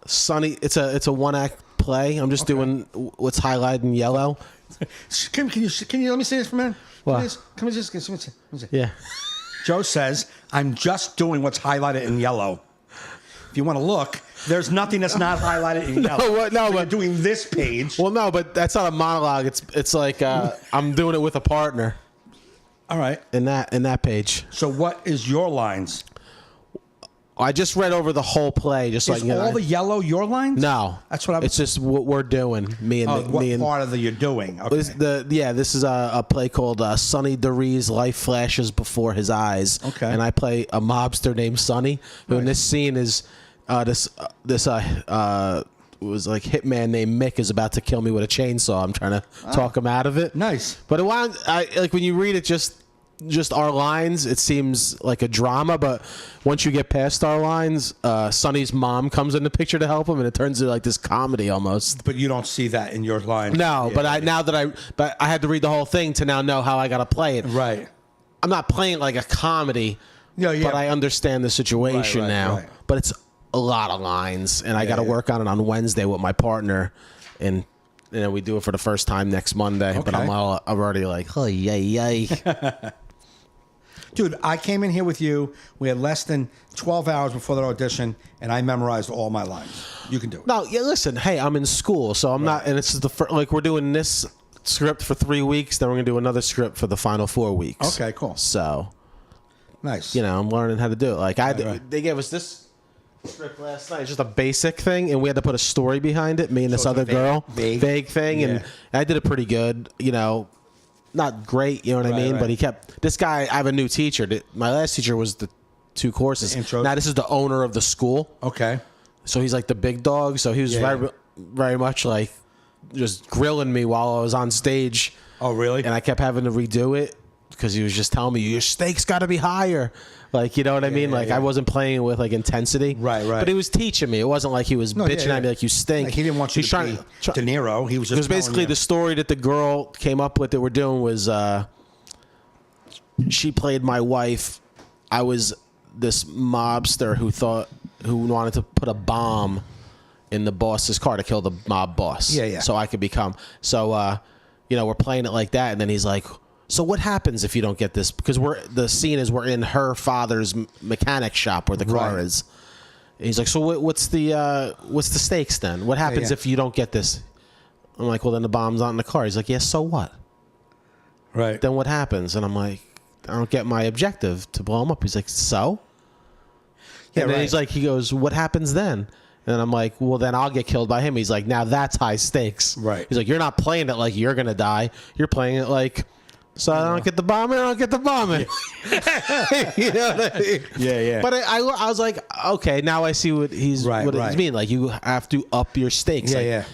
Sonny. It's a one act play. I'm just doing what's highlighted in yellow. Can you let me say this for a minute? What? Can we just let me see. Yeah. Joe says, "I'm just doing what's highlighted in yellow." If you want to look, there's nothing that's not highlighted in yellow. No, so but you're doing this page. Well, no, but that's not a monologue. It's like I'm doing it with a partner. All right. In that page. So what is your lines? I just read over the whole play, just Is all the yellow your lines? No, that's what I was. It's just what we're doing. Me and what me and part of the you're doing? Okay. This is a play called Sonny DeRee's Life Flashes Before His Eyes. Okay. And I play a mobster named Sonny, who in this scene is this was like hitman named Mick is about to kill me with a chainsaw. I'm trying to talk him out of it. Nice. But like when you read it, just our lines, it seems like a drama, but once you get past our lines, Sonny's mom comes in the picture to help him, and it turns into like this comedy almost. But you don't see that in your line. No, but I had to read the whole thing to now know how I got to play it. Right. I'm not playing like a comedy, but I understand the situation now. Right. But it's a lot of lines, and I got to work on it on Wednesday with my partner, and we do it for the first time next Monday. But I'm already like, oh yay. Dude, I came in here with you. We had less than 12 hours before the audition, and I memorized all my lines. You can do it. No, listen. Hey, I'm in school, so I'm not. And it's like we're doing this script for 3 weeks. Then we're gonna do another script for the final 4 weeks. Okay, cool. So nice. I'm learning how to do it. Like they gave us this script last night. It's just a basic thing, and we had to put a story behind it. Me and this other girl, vague thing, and I did it pretty good. Not great, you know what I mean? Right. But this guy, I have a new teacher. My last teacher was the 2 courses. Now this is the owner of the school. Okay. So he's like the big dog. So he was very much like just grilling me while I was on stage. Oh, really? And I kept having to redo it because he was just telling me, your stakes got to be higher. Like, you know what I mean? Like, I wasn't playing with, like, intensity. Right. But he was teaching me. It wasn't like he was bitching at me like, you stink. Like he didn't want you to be De Niro. He was just basically the story that the girl came up with that we're doing was she played my wife. I was this mobster who wanted to put a bomb in the boss's car to kill the mob boss. Yeah. So I could become. So, we're playing it like that. And then he's like, so what happens if you don't get this? Because the scene is we're in her father's mechanic shop where the car is. And he's like, so what's the stakes then? What happens if you don't get this? I'm like, well, then the bomb's not in the car. He's like, yeah, so what? Right. Then what happens? And I'm like, don't get my objective to blow him up. He's like, so? Yeah, And then right. he goes, what happens then? And I'm like, well, then I'll get killed by him. He's like, now that's high stakes. Right. He's like, you're not playing it like you're going to die. You're playing it like, so I don't get the bombing, I don't get the bombing. You know what I mean? Yeah. But I was like, okay, now I see what he's mean. Like, you have to up your stakes. Yeah, like, yeah.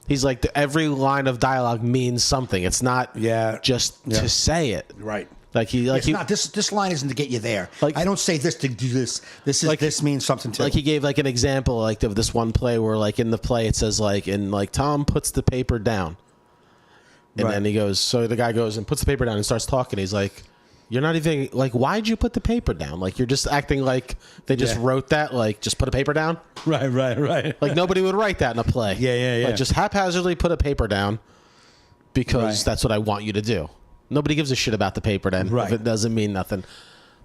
He's like, every line of dialogue means something. It's not just to say it. Right. It's not this line isn't to get you there. Like, I don't say this to do this. This means something too. Like, he gave like an example like of this one play where like in the play it says like Tom puts the paper down, and then he goes. So the guy goes and puts the paper down and starts talking. He's like, "You're not even like, why'd you put the paper down? Like, you're just acting like they just wrote that. Like, just put a paper down. Right. Like, nobody would write that in a play. Yeah. Like, just haphazardly put a paper down because that's what I want you to do. Nobody gives a shit about the paper then if it doesn't mean nothing.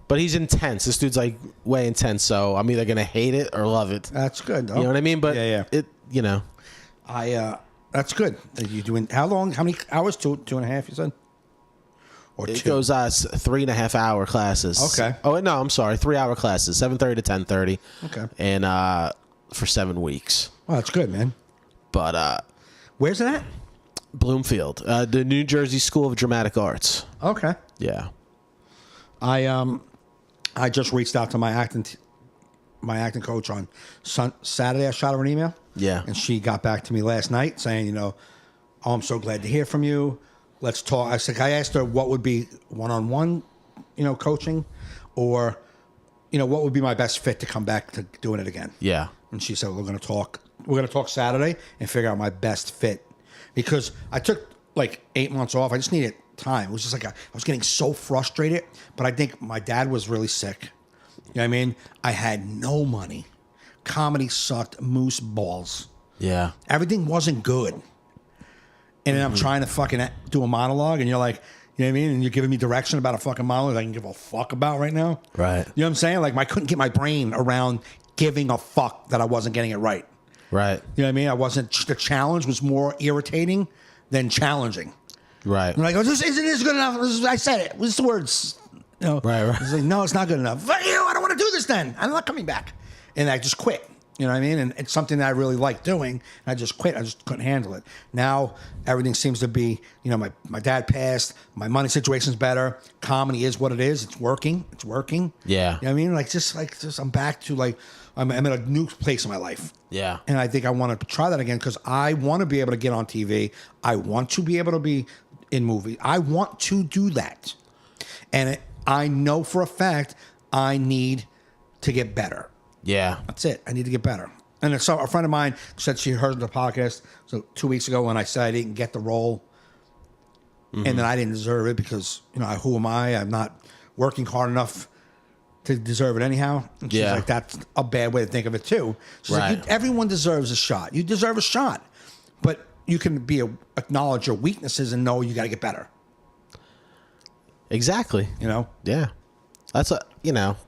But he's intense. This dude's like way intense. So I'm either gonna hate it or love it. That's good. You know what I mean? But it, that's good. Are you doing how long? How many hours? 2.5? You said. Or it 2? goes 3.5 hour classes. Okay. Oh no, I'm sorry, 3 hour classes, 7:30 to 10:30. Okay. And for 7 weeks. Well, that's good, man. But where's it at? Bloomfield, the New Jersey School of Dramatic Arts. Okay. Yeah. I just reached out to my acting coach on Saturday. I shot her an email. Yeah. And she got back to me last night saying, oh, I'm so glad to hear from you. Let's talk. I asked her what would be one-on-one, coaching, or, what would be my best fit to come back to doing it again. Yeah. And she said, we're going to talk Saturday and figure out my best fit. Because I took like 8 months off. I just needed time. It was just like I was getting so frustrated. But I think my dad was really sick. You know what I mean? I had no money. Comedy sucked moose balls. Yeah. Everything wasn't good. And then I'm trying to fucking do a monologue, and you're like, you know what I mean? And you're giving me direction about a fucking monologue I can give a fuck about right now. Right. You know what I'm saying? Like, I couldn't get my brain around giving a fuck that I wasn't getting it right. Right. You know what I mean? The challenge was more irritating than challenging. Right. I'm like, isn't this good enough? I said it. What's the words? Right. It's like, no, it's not good enough. Fuck you. I don't want to do this then. I'm not coming back. And I just quit. You know what I mean? And it's something that I really like doing. And I just quit. I just couldn't handle it. Now, everything seems to be, my dad passed. My money situation's better. Comedy is what it is. It's working. Yeah. You know what I mean? Just I'm back to I'm at a new place in my life. Yeah. And I think I want to try that again because I want to be able to get on TV. I want to be able to be in movies. I want to do that. And I know for a fact I need to get better. Yeah. That's it. I need to get better. And so a friend of mine said she heard the podcast 2 weeks ago when I said I didn't get the role. And then I didn't deserve it because, who am I? I'm not working hard enough to deserve it anyhow. And she's like, that's a bad way to think of it too. She's like, everyone deserves a shot. You deserve a shot. But you can acknowledge your weaknesses and know you got to get better. Exactly. Yeah. That's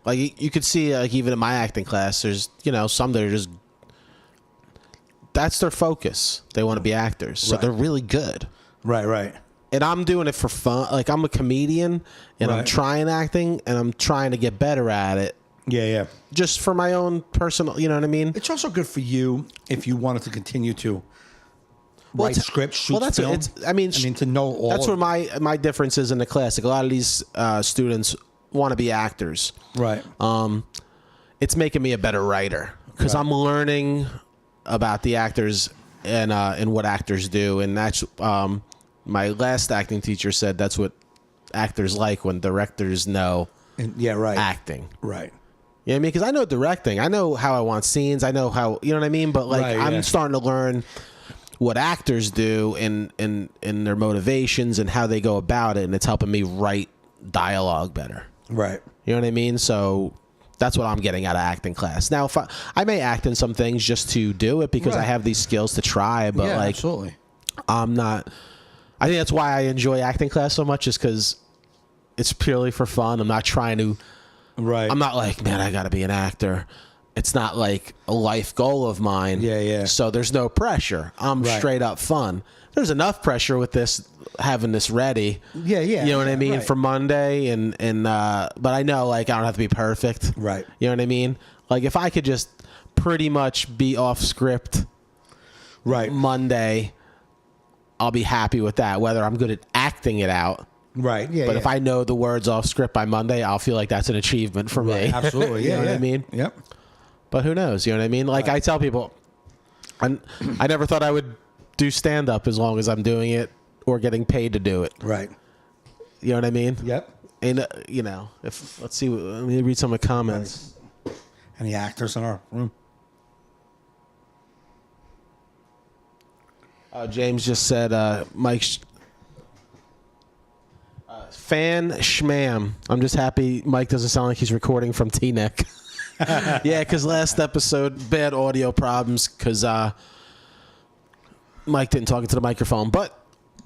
you could see even in my acting class, there's some that are just that's their focus. They want to be actors, so they're really good. Right. And I'm doing it for fun. Like, I'm a comedian, and I'm trying acting, and I'm trying to get better at it. Yeah. Just for my own personal, you know what I mean? It's also good for you if you wanted to continue to write scripts, shoot film. To know all. That's where my difference is in the class. Like, a lot of these students want to be actors. Right. It's making me a better writer because I'm learning about the actors and what actors do, and that's my last acting teacher said that's what actors like when directors know acting. Right. You know what I mean? Because I know directing. I know how I want scenes. I know how, you know what I mean? But I'm starting to learn what actors do and their motivations and how they go about it, and it's helping me write dialogue better. Right. You know what I mean? So that's what I'm getting out of acting class. Now, if I may act in some things just to do it because I have these skills to try, but absolutely. I'm not. I think that's why I enjoy acting class so much, is because it's purely for fun. I'm not trying to. Right. I'm not like, man, I got to be an actor. It's not like a life goal of mine. Yeah. So there's no pressure. I'm straight up fun. There's enough pressure with this having this ready. Yeah. You know what I mean, right. for Monday, and but I know like I don't have to be perfect. Right. You know what I mean? Like if I could just pretty much be off script Right. Monday, I'll be happy with that. Whether I'm good at acting it out. Right. Yeah. But if I know the words off script by Monday, I'll feel like that's an achievement for me. Absolutely. You Yeah. know what I mean? Yep. But who knows? You know what I mean? Like I tell people, I never thought I would do stand up as long as I'm doing it or getting paid to do it. Right. You know what I mean? Yep. And you know, let's see. Let me read some of the comments. Any actors in our room? James just said, Mike. Fan Schmam. I'm just happy Mike doesn't sound like he's recording from T-Neck. Yeah, because last episode, bad audio problems because Mike didn't talk into the microphone. But,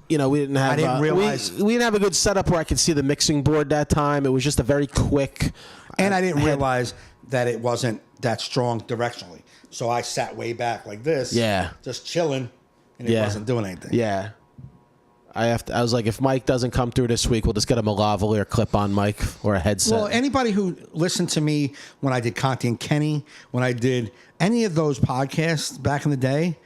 you know, we didn't have... I didn't realize... We didn't have a good setup where I could see the mixing board that time. It was just a very quick... And I didn't realize that it wasn't that strong directionally. So I sat way back like this. Yeah. Just chilling, and it wasn't doing anything. Yeah. I was like, if Mike doesn't come through this week, we'll just get him a lavalier clip-on mic or a headset. Well, anybody who listened to me when I did Conti and Kenny, when I did any of those podcasts back in the day,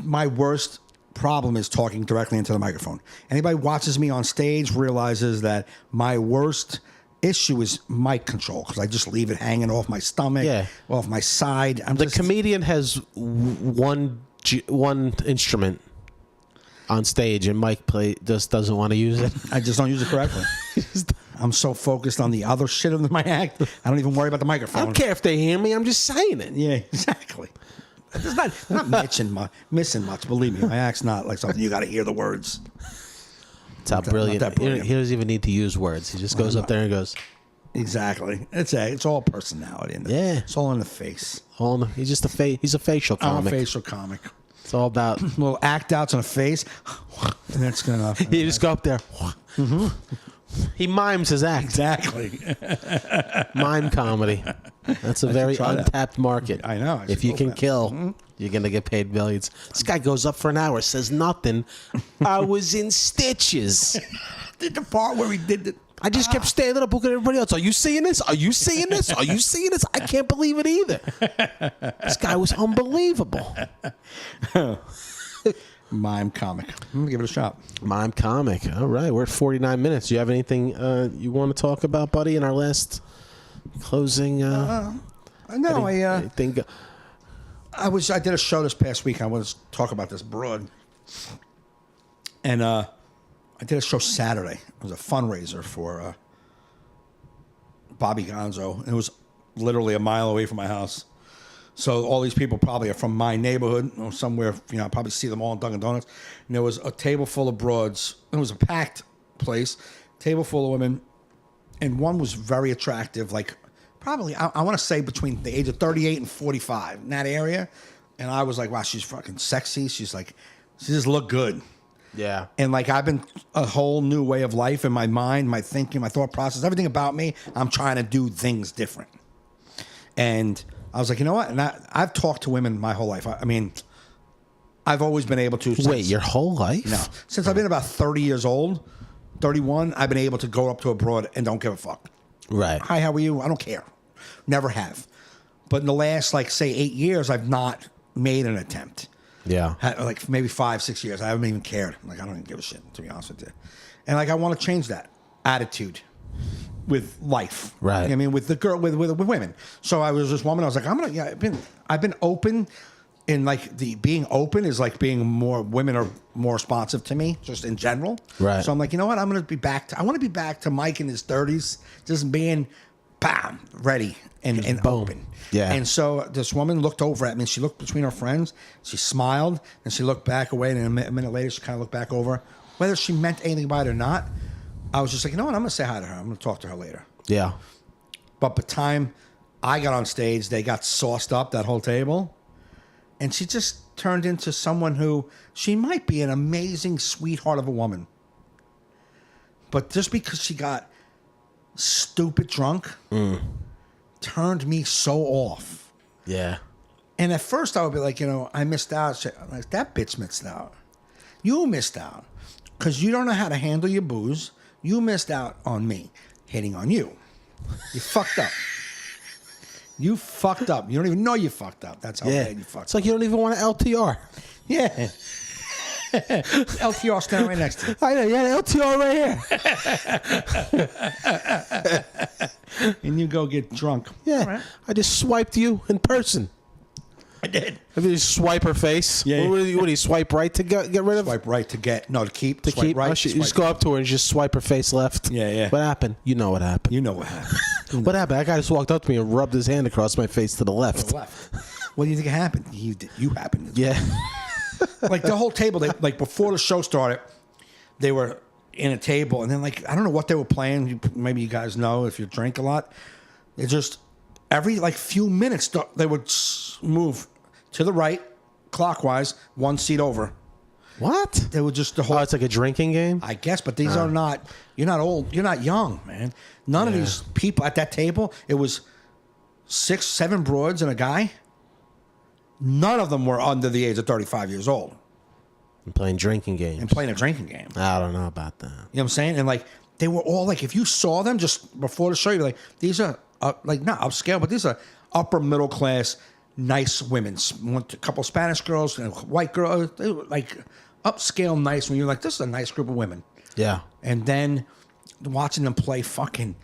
my worst problem is talking directly into the microphone. Anybody who watches me on stage realizes that my worst issue is mic control because I just leave it hanging off my stomach, off my side. The comedian has one instrument on stage, and Mike just doesn't want to use it. I just don't use it correctly. I'm so focused on the other shit of my act, I don't even worry about the microphone. I don't care if they hear me. I'm just saying it. Yeah, exactly. It's not missing much. Believe me, my act's not like something you got to hear the words. It's how brilliant. He doesn't even need to use words. He just goes up there and goes. Exactly. It's all personality. It's all in the face. He's just he's a facial comic. I'm a facial comic. It's all about little act outs on a face, and that's gonna. You just go up there. Mm-hmm. He mimes his act. Exactly. Mime comedy. That's a very untapped market. I know. If you can kill, you're gonna get paid millions. This guy goes up for an hour, says nothing. I was in stitches. Did the part where he did the. I just kept standing up looking at everybody else. Are you seeing this? Are you seeing this? Are you seeing this? I can't believe it either. This guy was unbelievable. Mime comic. I'm going to give it a shot. Mime comic. All right. We're at 49 minutes. Do you have anything you want to talk about, buddy, in our last closing? No, I did a show this past week. I want to talk about this broad. And I did a show Saturday. It was a fundraiser for Bobby Gonzo. And it was literally a mile away from my house. So all these people probably are from my neighborhood or somewhere. You know, I probably see them all in Dunkin' Donuts. And there was a table full of broads. It was a packed place. Table full of women. And one was very attractive. Like probably, I want to say between the age of 38 and 45 in that area. And I was like, wow, she's fucking sexy. She just looked good. Yeah. And like I've been a whole new way of life in my mind, my thinking, my thought process, everything about me. I'm trying to do things different. And I was like, you know what? And I've talked to women my whole life. I mean, I've always been able to. Wait, your whole life? No. Since I've been about 30 years old, 31, I've been able to go up to a broad and don't give a fuck. Right. Hi, how are you? I don't care. Never have. But in the last, like, say, 8 years, I've not made an attempt. Yeah. Like maybe 5-6 years. I haven't even cared. Like, I don't even give a shit, to be honest with you. And like, I want to change that attitude with life. Right. I mean, with the girl, with women. So I was this woman. I was like, I've been open. In like being open is like being more, women are more responsive to me just in general. Right. So I'm like, you know what? I want to be back to Mike in his 30s, just being, bam, ready and open. Yeah. And so this woman looked over at me. And she looked between her friends. She smiled and she looked back away. And a minute later, she kind of looked back over. Whether she meant anything by it or not, I was just like, you know what? I'm going to say hi to her. I'm going to talk to her later. Yeah. But by the time I got on stage, they got sauced up, that whole table. And she just turned into someone who, she might be an amazing sweetheart of a woman. But just because she got stupid drunk, turned me so off. Yeah. And at first I would be like, you know, I missed out. I'm like, that bitch missed out. You missed out. because you don't know how to handle your booze. You missed out on me hitting on you. You fucked up. You fucked up. You don't even know you fucked up. That's how bad you fucked It's like you don't even want an LTR. Yeah. LTR standing right next to you. I know, yeah, LTR right here. And you go get drunk. Yeah, Right. I just swiped you in person. I did. I mean, you swipe her face. Yeah. What do you swipe right to get rid of? Swipe right to get. No, to keep. To swipe keep. right. Oh, you just go up to her and just swipe her face left. Yeah, yeah. What happened? You know what happened. You know what happened. What happened? That guy just walked up to me and rubbed his hand across my face to the left. Left. What do you think happened? You happened. Yeah. Like the whole table, like before the show started, they were in a table, and then like I don't know what they were playing. Maybe you guys know if you drink a lot. It just every like few minutes they would move to the right, clockwise, one seat over. What? They would just the whole. Oh, it's like a drinking game? I guess, but these are not. You're not old. You're not young, man. None of these people at that table. It was 6, 7 broads and a guy. None of them were under the age of 35 years old I'm playing drinking games. and playing a drinking game. I don't know about that. You know what I'm saying? And like they were all like, if you saw them just before the show, you'd be like, these are like not upscale, but these are upper middle class, nice women. A couple Spanish girls and a white girl. They were like upscale, nice. When you're like, this is a nice group of women. Yeah. And then watching them play fucking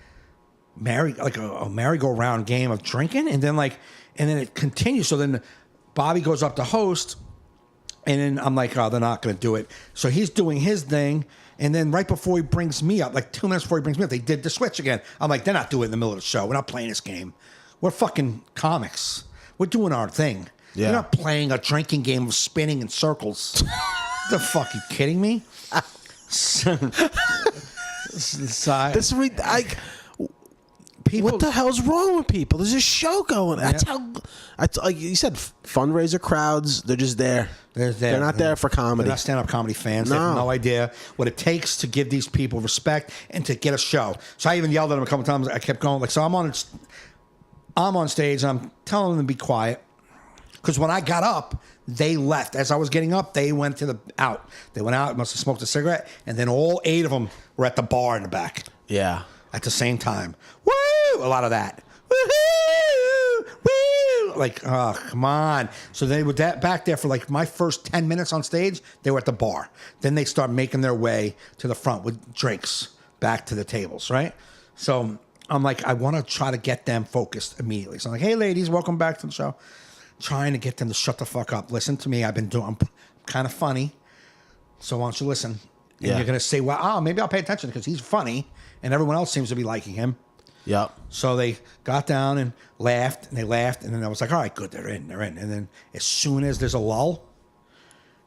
a merry-go-round game of drinking, and then it continues. So then Bobby goes up to host, and then I'm like, oh, they're not going to do it. So he's doing his thing, and then right before he brings me up, like 2 minutes before he brings me up, they did the switch again. I'm like, they're not doing it in the middle of the show. We're not playing this game. We're fucking comics. We're doing our thing. Yeah. We're not playing a drinking game of spinning in circles. The fuck, you kidding me? This people, what the hell's wrong with people? There's a show going. That's how. Like you said, fundraiser crowds. They're just there. They're not there for comedy. They're not stand-up comedy fans. They have no idea what it takes to give these people respect and to get a show. So I even yelled at them a couple times. I kept going. Like, so I'm on stage and I'm telling them to be quiet. Because when I got up, they left. As I was getting up, they went out. They went out, must have smoked a cigarette, and then all 8 of them were at the bar in the back. Yeah. At the same time. Woo! A lot of that. Woo! Woo! Like, oh, come on. So they were back there for like my first 10 minutes on stage. They were at the bar. Then they start making their way to the front with drinks back to the tables, right? So I'm like, I want to try to get them focused immediately. So I'm like, hey, ladies, welcome back to the show. Trying to get them to shut the fuck up. Listen to me. I'm kind of funny. So why don't you listen? And you're going to say, well, maybe I'll pay attention because he's funny and everyone else seems to be liking him. Yep. So they got down and laughed, and then I was like, all right, good, they're in. And then as soon as there's a lull,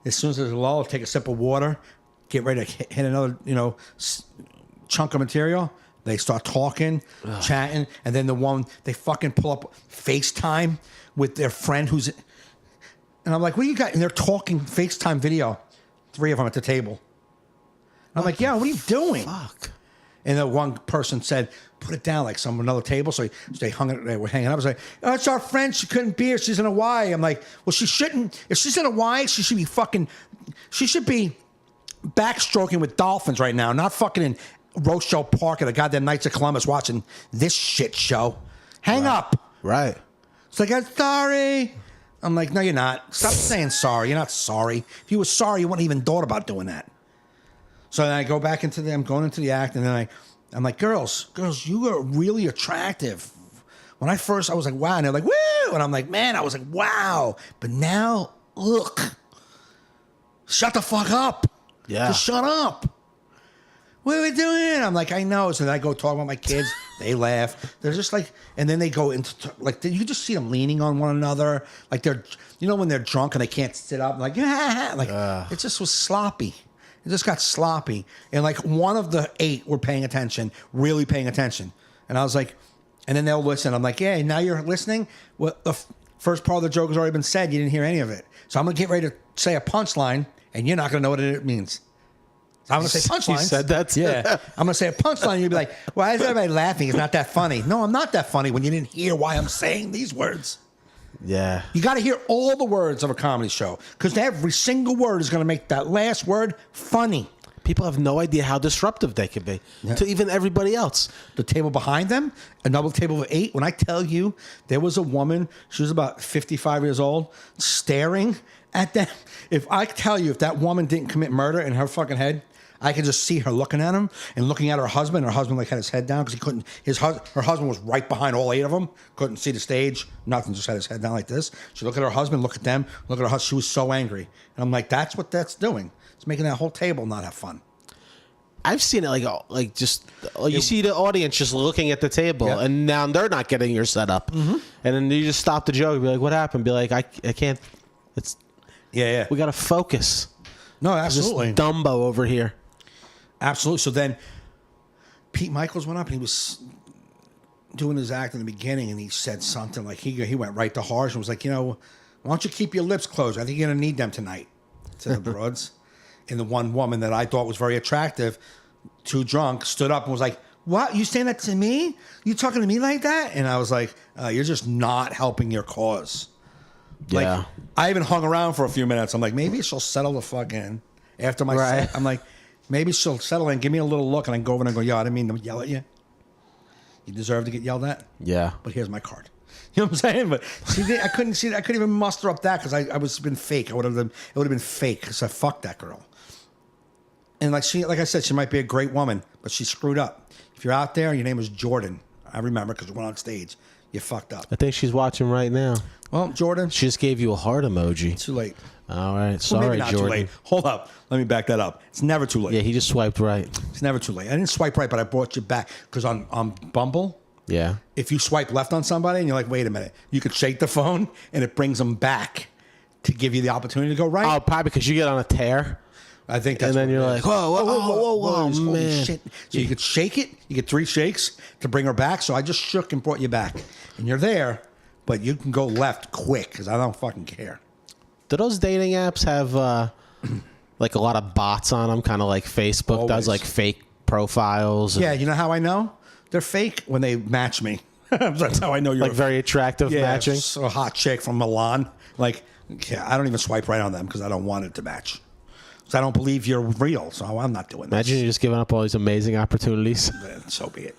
I'll take a sip of water, get ready to hit another, chunk of material. They start talking, chatting, and then they fucking pull up FaceTime with their friend and I'm like, what do you got? And they're talking FaceTime video, 3 of them at the table. I'm like, yeah, what are you doing? Fuck. And then one person said, put it down like another table. So they were hanging up. I was like, oh, it's our friend. She couldn't be here. She's in Hawaii. I'm like, well, she shouldn't. If she's in Hawaii, she should be backstroking with dolphins right now, not fucking in Rochelle Park at the goddamn Knights of Columbus watching this shit show. Hang up. Right. It's like, I'm sorry. I'm like, no, you're not. Stop saying sorry. You're not sorry. If you were sorry, you wouldn't even thought about doing that. So then I go back I'm going into the act, and then I'm like, girls, you are really attractive. When I was like, wow. And they're like, woo. And I'm like, man, I was like, wow. But now, look. Shut the fuck up. Yeah. Just shut up. What are we doing? I'm like, I know. So then I go talk about my kids. They laugh. They're just like, and then they go into, like, you just see them leaning on one another. Like they're, when they're drunk and they can't sit up. Like, it just was sloppy. It just got sloppy. And like one of the 8 were paying attention, really paying attention. And I was like, and then they'll listen. I'm like, yeah, now you're listening? Well, the first part of the joke has already been said. You didn't hear any of it. So I'm going to get ready to say a punchline, and you're not going to know what it means. So I'm going to say punchlines. You said that? Yeah. I'm going to say a punchline, and you'll be like, why is everybody laughing? It's not that funny. No, I'm not that funny when you didn't hear why I'm saying these words. Yeah. You got to hear all the words of a comedy show because every single word is going to make that last word funny. People have no idea how disruptive they can be to even everybody else. The table behind them, another table of 8. When I tell you, there was a woman, she was about 55 years old, staring at them. If I tell you, if that woman didn't commit murder in her fucking head, I could just see her looking at him and looking at her husband. Her husband like had his head down because he couldn't. Her husband was right behind all 8 of them. Couldn't see the stage. Nothing. Just had his head down like this. She looked at her husband. Look at them. Look at her husband. She was so angry. And I'm like, that's what that's doing. It's making that whole table not have fun. I've seen it you see the audience just looking at the table, and now they're not getting your setup, and then you just stop the joke, and be like, "What happened?" Be like, "I can't." It's we got to focus. No, absolutely. This Dumbo over here. Absolutely. So then Pete Michaels went up and he was doing his act in the beginning, and he said something like he went right to harsh and was like, why don't you keep your lips closed? I think you're gonna need them tonight. To the broads. And the one woman that I thought was very attractive, too drunk, stood up and was like, "What? You saying that to me? You talking to me like that?" And I was like, "You're just not helping your cause." Yeah. Like, I even hung around for a few minutes. I'm like, maybe she'll settle the fuck in after my set. I'm like, maybe she'll settle in, give me a little look, and I can go over and go, "Yo, I didn't mean to yell at you. You deserve to get yelled at. Yeah. But here's my card." You know what I'm saying? But see, I couldn't see. I couldn't even muster up that because I was been fake. It would have been fake because I fucked that girl. And like I said, she might be a great woman, but she screwed up. If you're out there, your name is Jordan. I remember because we went on stage. You fucked up. I think she's watching right now. Well, Jordan, She just gave you a heart emoji. too late. All right. Well, Sorry, maybe not Jordan. too late. Hold up. Let me back that up. It's never too late. Yeah, he just swiped right. It's never too late. I didn't swipe right, but I brought you back because on Bumble, Yeah. if you swipe left on somebody and you're like, wait a minute, you could shake the phone and it brings them back to give you the opportunity to go right. Oh, probably because you get on a tear. I think that's And then what you're it like, is. whoa, Holy man. shit. So you could shake it. You get 3 shakes to bring her back. So I just shook and brought you back. And you're there, but you can go left quick because I don't fucking care. Do those dating apps have like a lot of bots on them, kind of like Facebook does, Always. like fake profiles? Yeah, you know how I know? They're fake when they match me. That's how I know you're Like very attractive matching? So a hot chick from Milan. Like, yeah, I don't even swipe right on them because I don't want it to match. So I don't believe you're real. So I'm not doing that. Imagine you're just giving up all these amazing opportunities. So be it.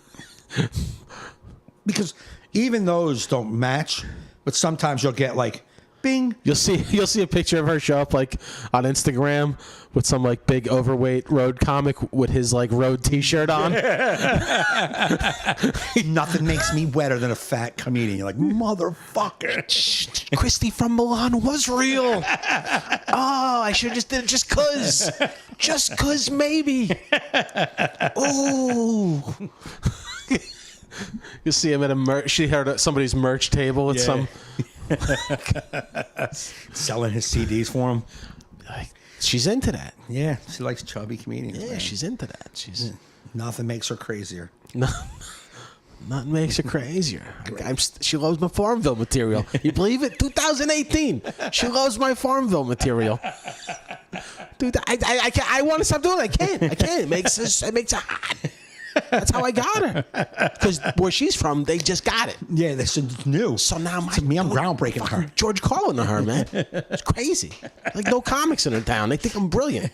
Because even those don't match, but sometimes you'll get like, bing. You'll see a picture of her show up like on Instagram with some like big overweight road comic with his like road T-shirt on. Nothing makes me wetter than a fat comedian. You're like, motherfucker. Christy from Milan was real. Oh, I should have just did it just cause. Just cause maybe. Ooh. You see him at a she heard at somebody's merch table with some selling his CDs for him. like, she's into that. Yeah, she likes chubby comedians. Yeah, man. she's into that. She's Nothing makes her crazier. nothing makes her crazier. She loves my Farmville material. You believe it? 2018. She loves my Farmville material. Dude, I want to stop doing it. I can't. It makes her hot. That's how I got her. Because where she's from, they just got it. Yeah, this is new. So now to me, I'm groundbreaking her. George Carlin to her, man. It's crazy. Like no comics in her town. They think I'm brilliant.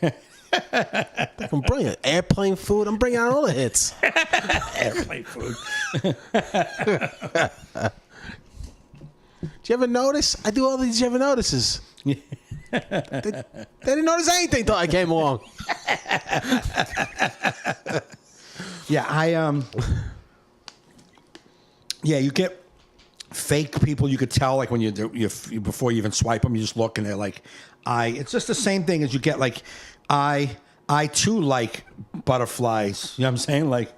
Airplane food. I'm bringing out all the hits. Airplane food. Did you ever notice? I do all these. You ever notices? They didn't notice anything till I came along. Yeah, yeah, you get fake people. You could tell, like when you before you even swipe them, you just look and they're like, It's just the same thing as you get like, I too like butterflies. You know what I'm saying? Like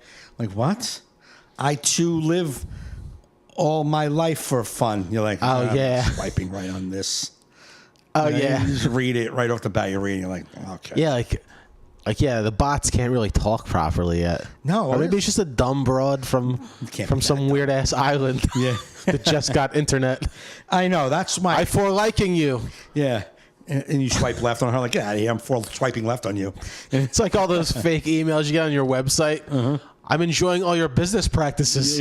what? I too live all my life for fun. You're like, oh yeah, swiping right on this. Oh You know, yeah, you just read it right off the bat. You're reading. You're like, okay. yeah, the bots can't really talk properly yet. No, or maybe it's just a dumb broad from some weird ass island. Yeah, that just got internet. I know. That's my. I for liking you. Yeah. And you swipe left on her, like, get out of here. I'm for swiping left on you. It's like all those fake emails you get on your website. Uh-huh. I'm enjoying all your business practices.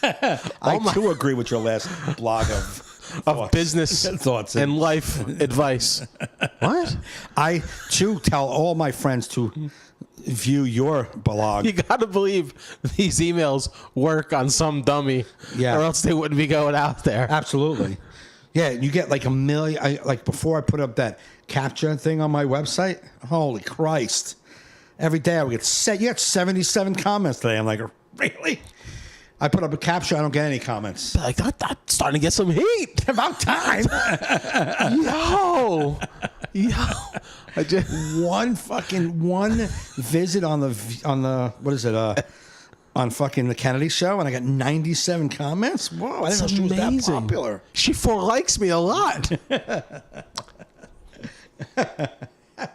I too agree with your last blog of business thoughts and life advice. What? I too tell all my friends to view your blog. You gotta believe these emails work on some dummy, Yeah. or else they wouldn't be going out there. Absolutely. Yeah, you get like a million. Like before I put up that capture thing on my website, holy Christ. Every day I would get you got 77 comments today. I'm like, really? I put up a capture, I don't get any comments. Like that's starting to get some heat. About time. Yo. I just one visit on the what is it? On fucking the Kennedy show, and I got 97 comments. Whoa, I didn't know she was that popular. She likes me a lot.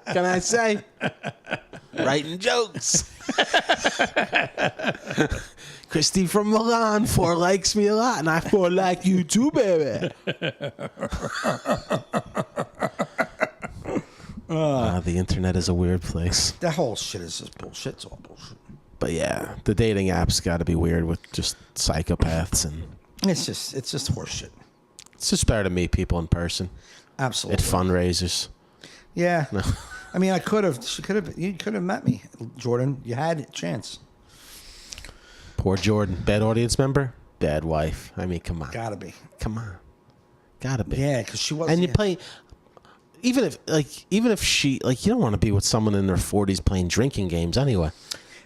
Can I say? Writing jokes. Christy from Milan likes me a lot, and I like you too, baby. The internet is a weird place. That whole shit is just bullshit. It's all bullshit. But yeah, the dating apps got to be weird with just psychopaths, and it's just horseshit. it's just better to meet people in person Absolutely. at fundraisers. Yeah. No. I mean, you could have met me, Jordan. You had a chance. Poor Jordan. Bad audience member, bad wife. I mean, come on. Gotta be. Come on. Gotta be. Yeah, because she was. And you play, even if she, like, you don't want to be with someone in their 40s playing drinking games anyway.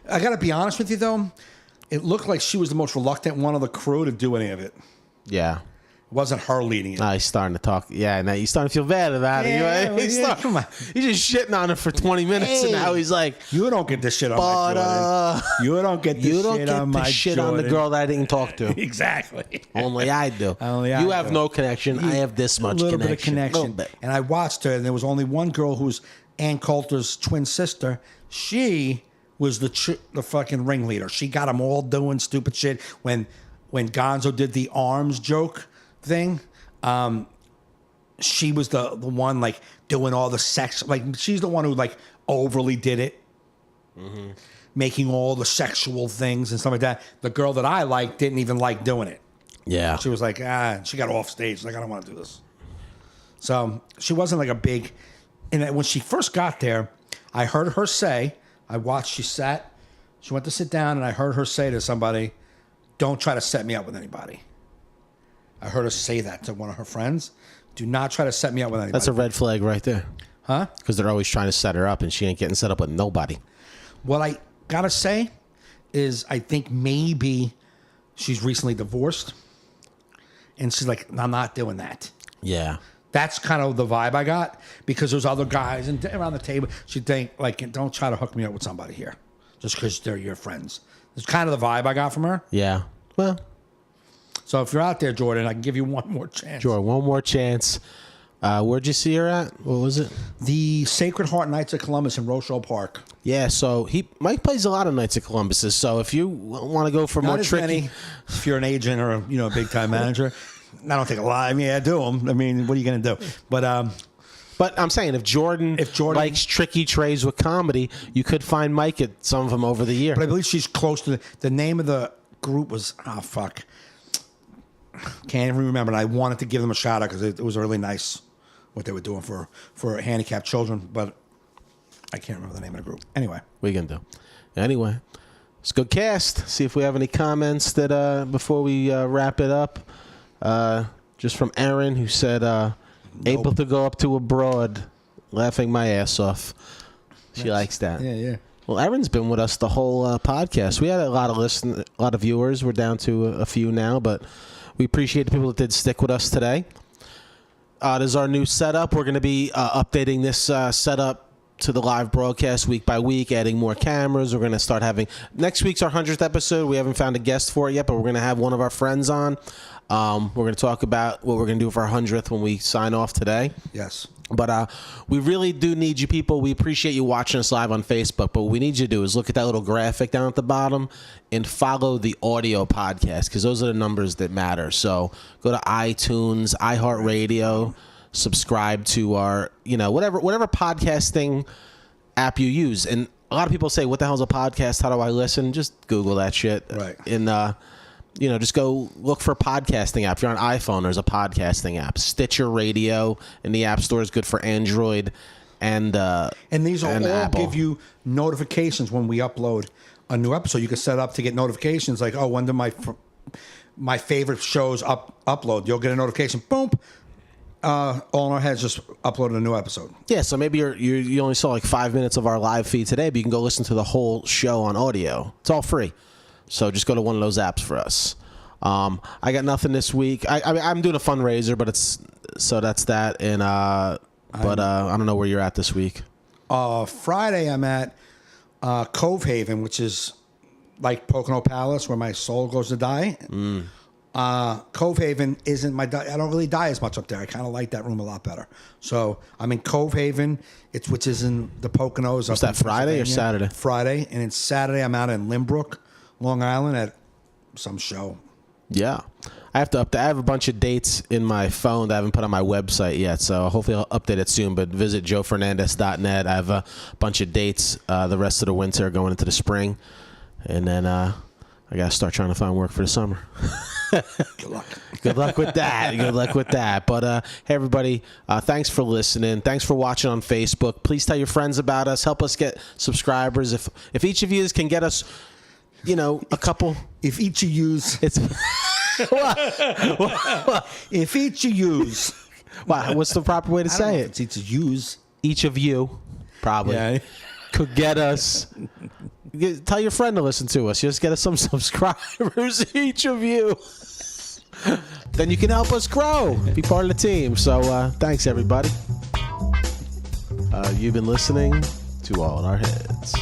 I gotta be honest with you though, it looked like she was the most reluctant one of the crew to do any of it. Yeah. It wasn't her leading it. He's starting to talk. Yeah, now you're starting to feel bad about it. Yeah, Right? come on. He's just shitting on her for 20 minutes, and now he's like, You don't get this shit on my Jordan. You don't get this shit on my shit Jordan. on the girl that I didn't talk to. Exactly. Only I do. You have no connection. I have this much connection. A connection. little bit of connection. Little bit. And I watched her, and there was only one girl who's Ann Coulter's twin sister. She was the fucking ringleader. She got them all doing stupid shit. When Gonzo did the arms joke thing, she was the one like doing all the sex. Like she's the one who like overly did it, making all the sexual things and stuff like that. The girl that I liked didn't even like doing it. Yeah. She was like, she got off stage. Like, I don't want to do this. So she wasn't like a big. And when she first got there, I heard her say, I watched, she went to sit down, and I heard her say to somebody, don't try to set me up with anybody. I heard her say that to one of her friends. Do not try to set me up with anybody. That's a red flag right there. Huh? Because they're always trying to set her up, and she ain't getting set up with nobody. What I got to say is I think maybe she's recently divorced, and she's like, I'm not doing that. Yeah. That's kind of the vibe I got, because there's other guys and around the table. She'd think, like, don't try to hook me up with somebody here just because they're your friends. It's kind of the vibe I got from her. Yeah. Well. So if you're out there, Jordan, I can give you one more chance. Sure, one more chance. Where'd you see her at? What was it? The Sacred Heart Knights of Columbus in Rochelle Park. Yeah, so Mike plays a lot of Knights of Columbus. So if you want to go for Not more as tricky, many, if you're an agent or a big time manager. I don't take a lot. I mean, I do them. I mean, what are you going to do? But I'm saying if Jordan likes tricky trays with comedy, you could find Mike at some of them over the year. But I believe she's close to the name of the group was can't even remember. And I wanted to give them a shout out because it was really nice what they were doing for handicapped children. But I can't remember the name of the group. Anyway, we can do. Anyway, it's a good cast. See if we have any comments that before we wrap it up. Just from Aaron, who said, able to go up to abroad, laughing my ass off. She likes that. Yeah. Well, Aaron's been with us the whole podcast. We had a lot of viewers. We're down to a few now, but we appreciate the people that did stick with us today. This is our new setup. We're going to be updating this setup to the live broadcast week by week, adding more cameras. We're going to start having... Next week's our 100th episode. We haven't found a guest for it yet, but we're going to have one of our friends on. We're going to talk about what we're going to do for our 100th when we sign off today. Yes. But we really do need you people. We appreciate you watching us live on Facebook, but what we need you to do is look at that little graphic down at the bottom and follow the audio podcast, because those are the numbers that matter. So go to iTunes, iHeartRadio, subscribe to our, whatever podcasting app you use. And a lot of people say, what the hell's a podcast? How do I listen? Just Google that shit. Right. And, just go look for podcasting app. If you're on iPhone, there's a podcasting app. Stitcher Radio in the App Store is good for Android and these will and all Apple. give you notifications when we upload a new episode. You can set up to get notifications like, oh, when do my favorite shows upload? You'll get a notification. Boom. All in Our Heads just uploaded a new episode. Yeah, so maybe you only saw like 5 minutes of our live feed today, but you can go listen to the whole show on audio. It's all free. So just go to one of those apps for us. I got nothing this week. I mean, I'm doing a fundraiser, but that's that. And I don't know where you're at this week. Friday, I'm at Cove Haven, which is like Pocono Palace, where my soul goes to die. Cove Haven isn't I don't really die as much up there. I kind of like that room a lot better. So I'm in Cove Haven, which is in the Poconos. Is that Friday or Saturday? Friday, and then Saturday I'm out in Limbrook, Long Island at some show. Yeah. I have a bunch of dates in my phone that I haven't put on my website yet, so hopefully I'll update it soon. But visit joefernandez.net. I have a bunch of dates the rest of the winter going into the spring. And then I got to start trying to find work for the summer. Good luck. Good luck with that. Good luck with that. But hey, everybody, thanks for listening. Thanks for watching on Facebook. Please tell your friends about us. Help us get subscribers. If each of you can get us, a couple. If each of yous. It's If each of yous. Wow, what's the proper way to say it? It's each of yous. Each of you, probably, could get us. Tell your friend to listen to us. Just get us some subscribers, each of you. Then you can help us grow. Be part of the team. So thanks, everybody. You've been listening to All in Our Heads.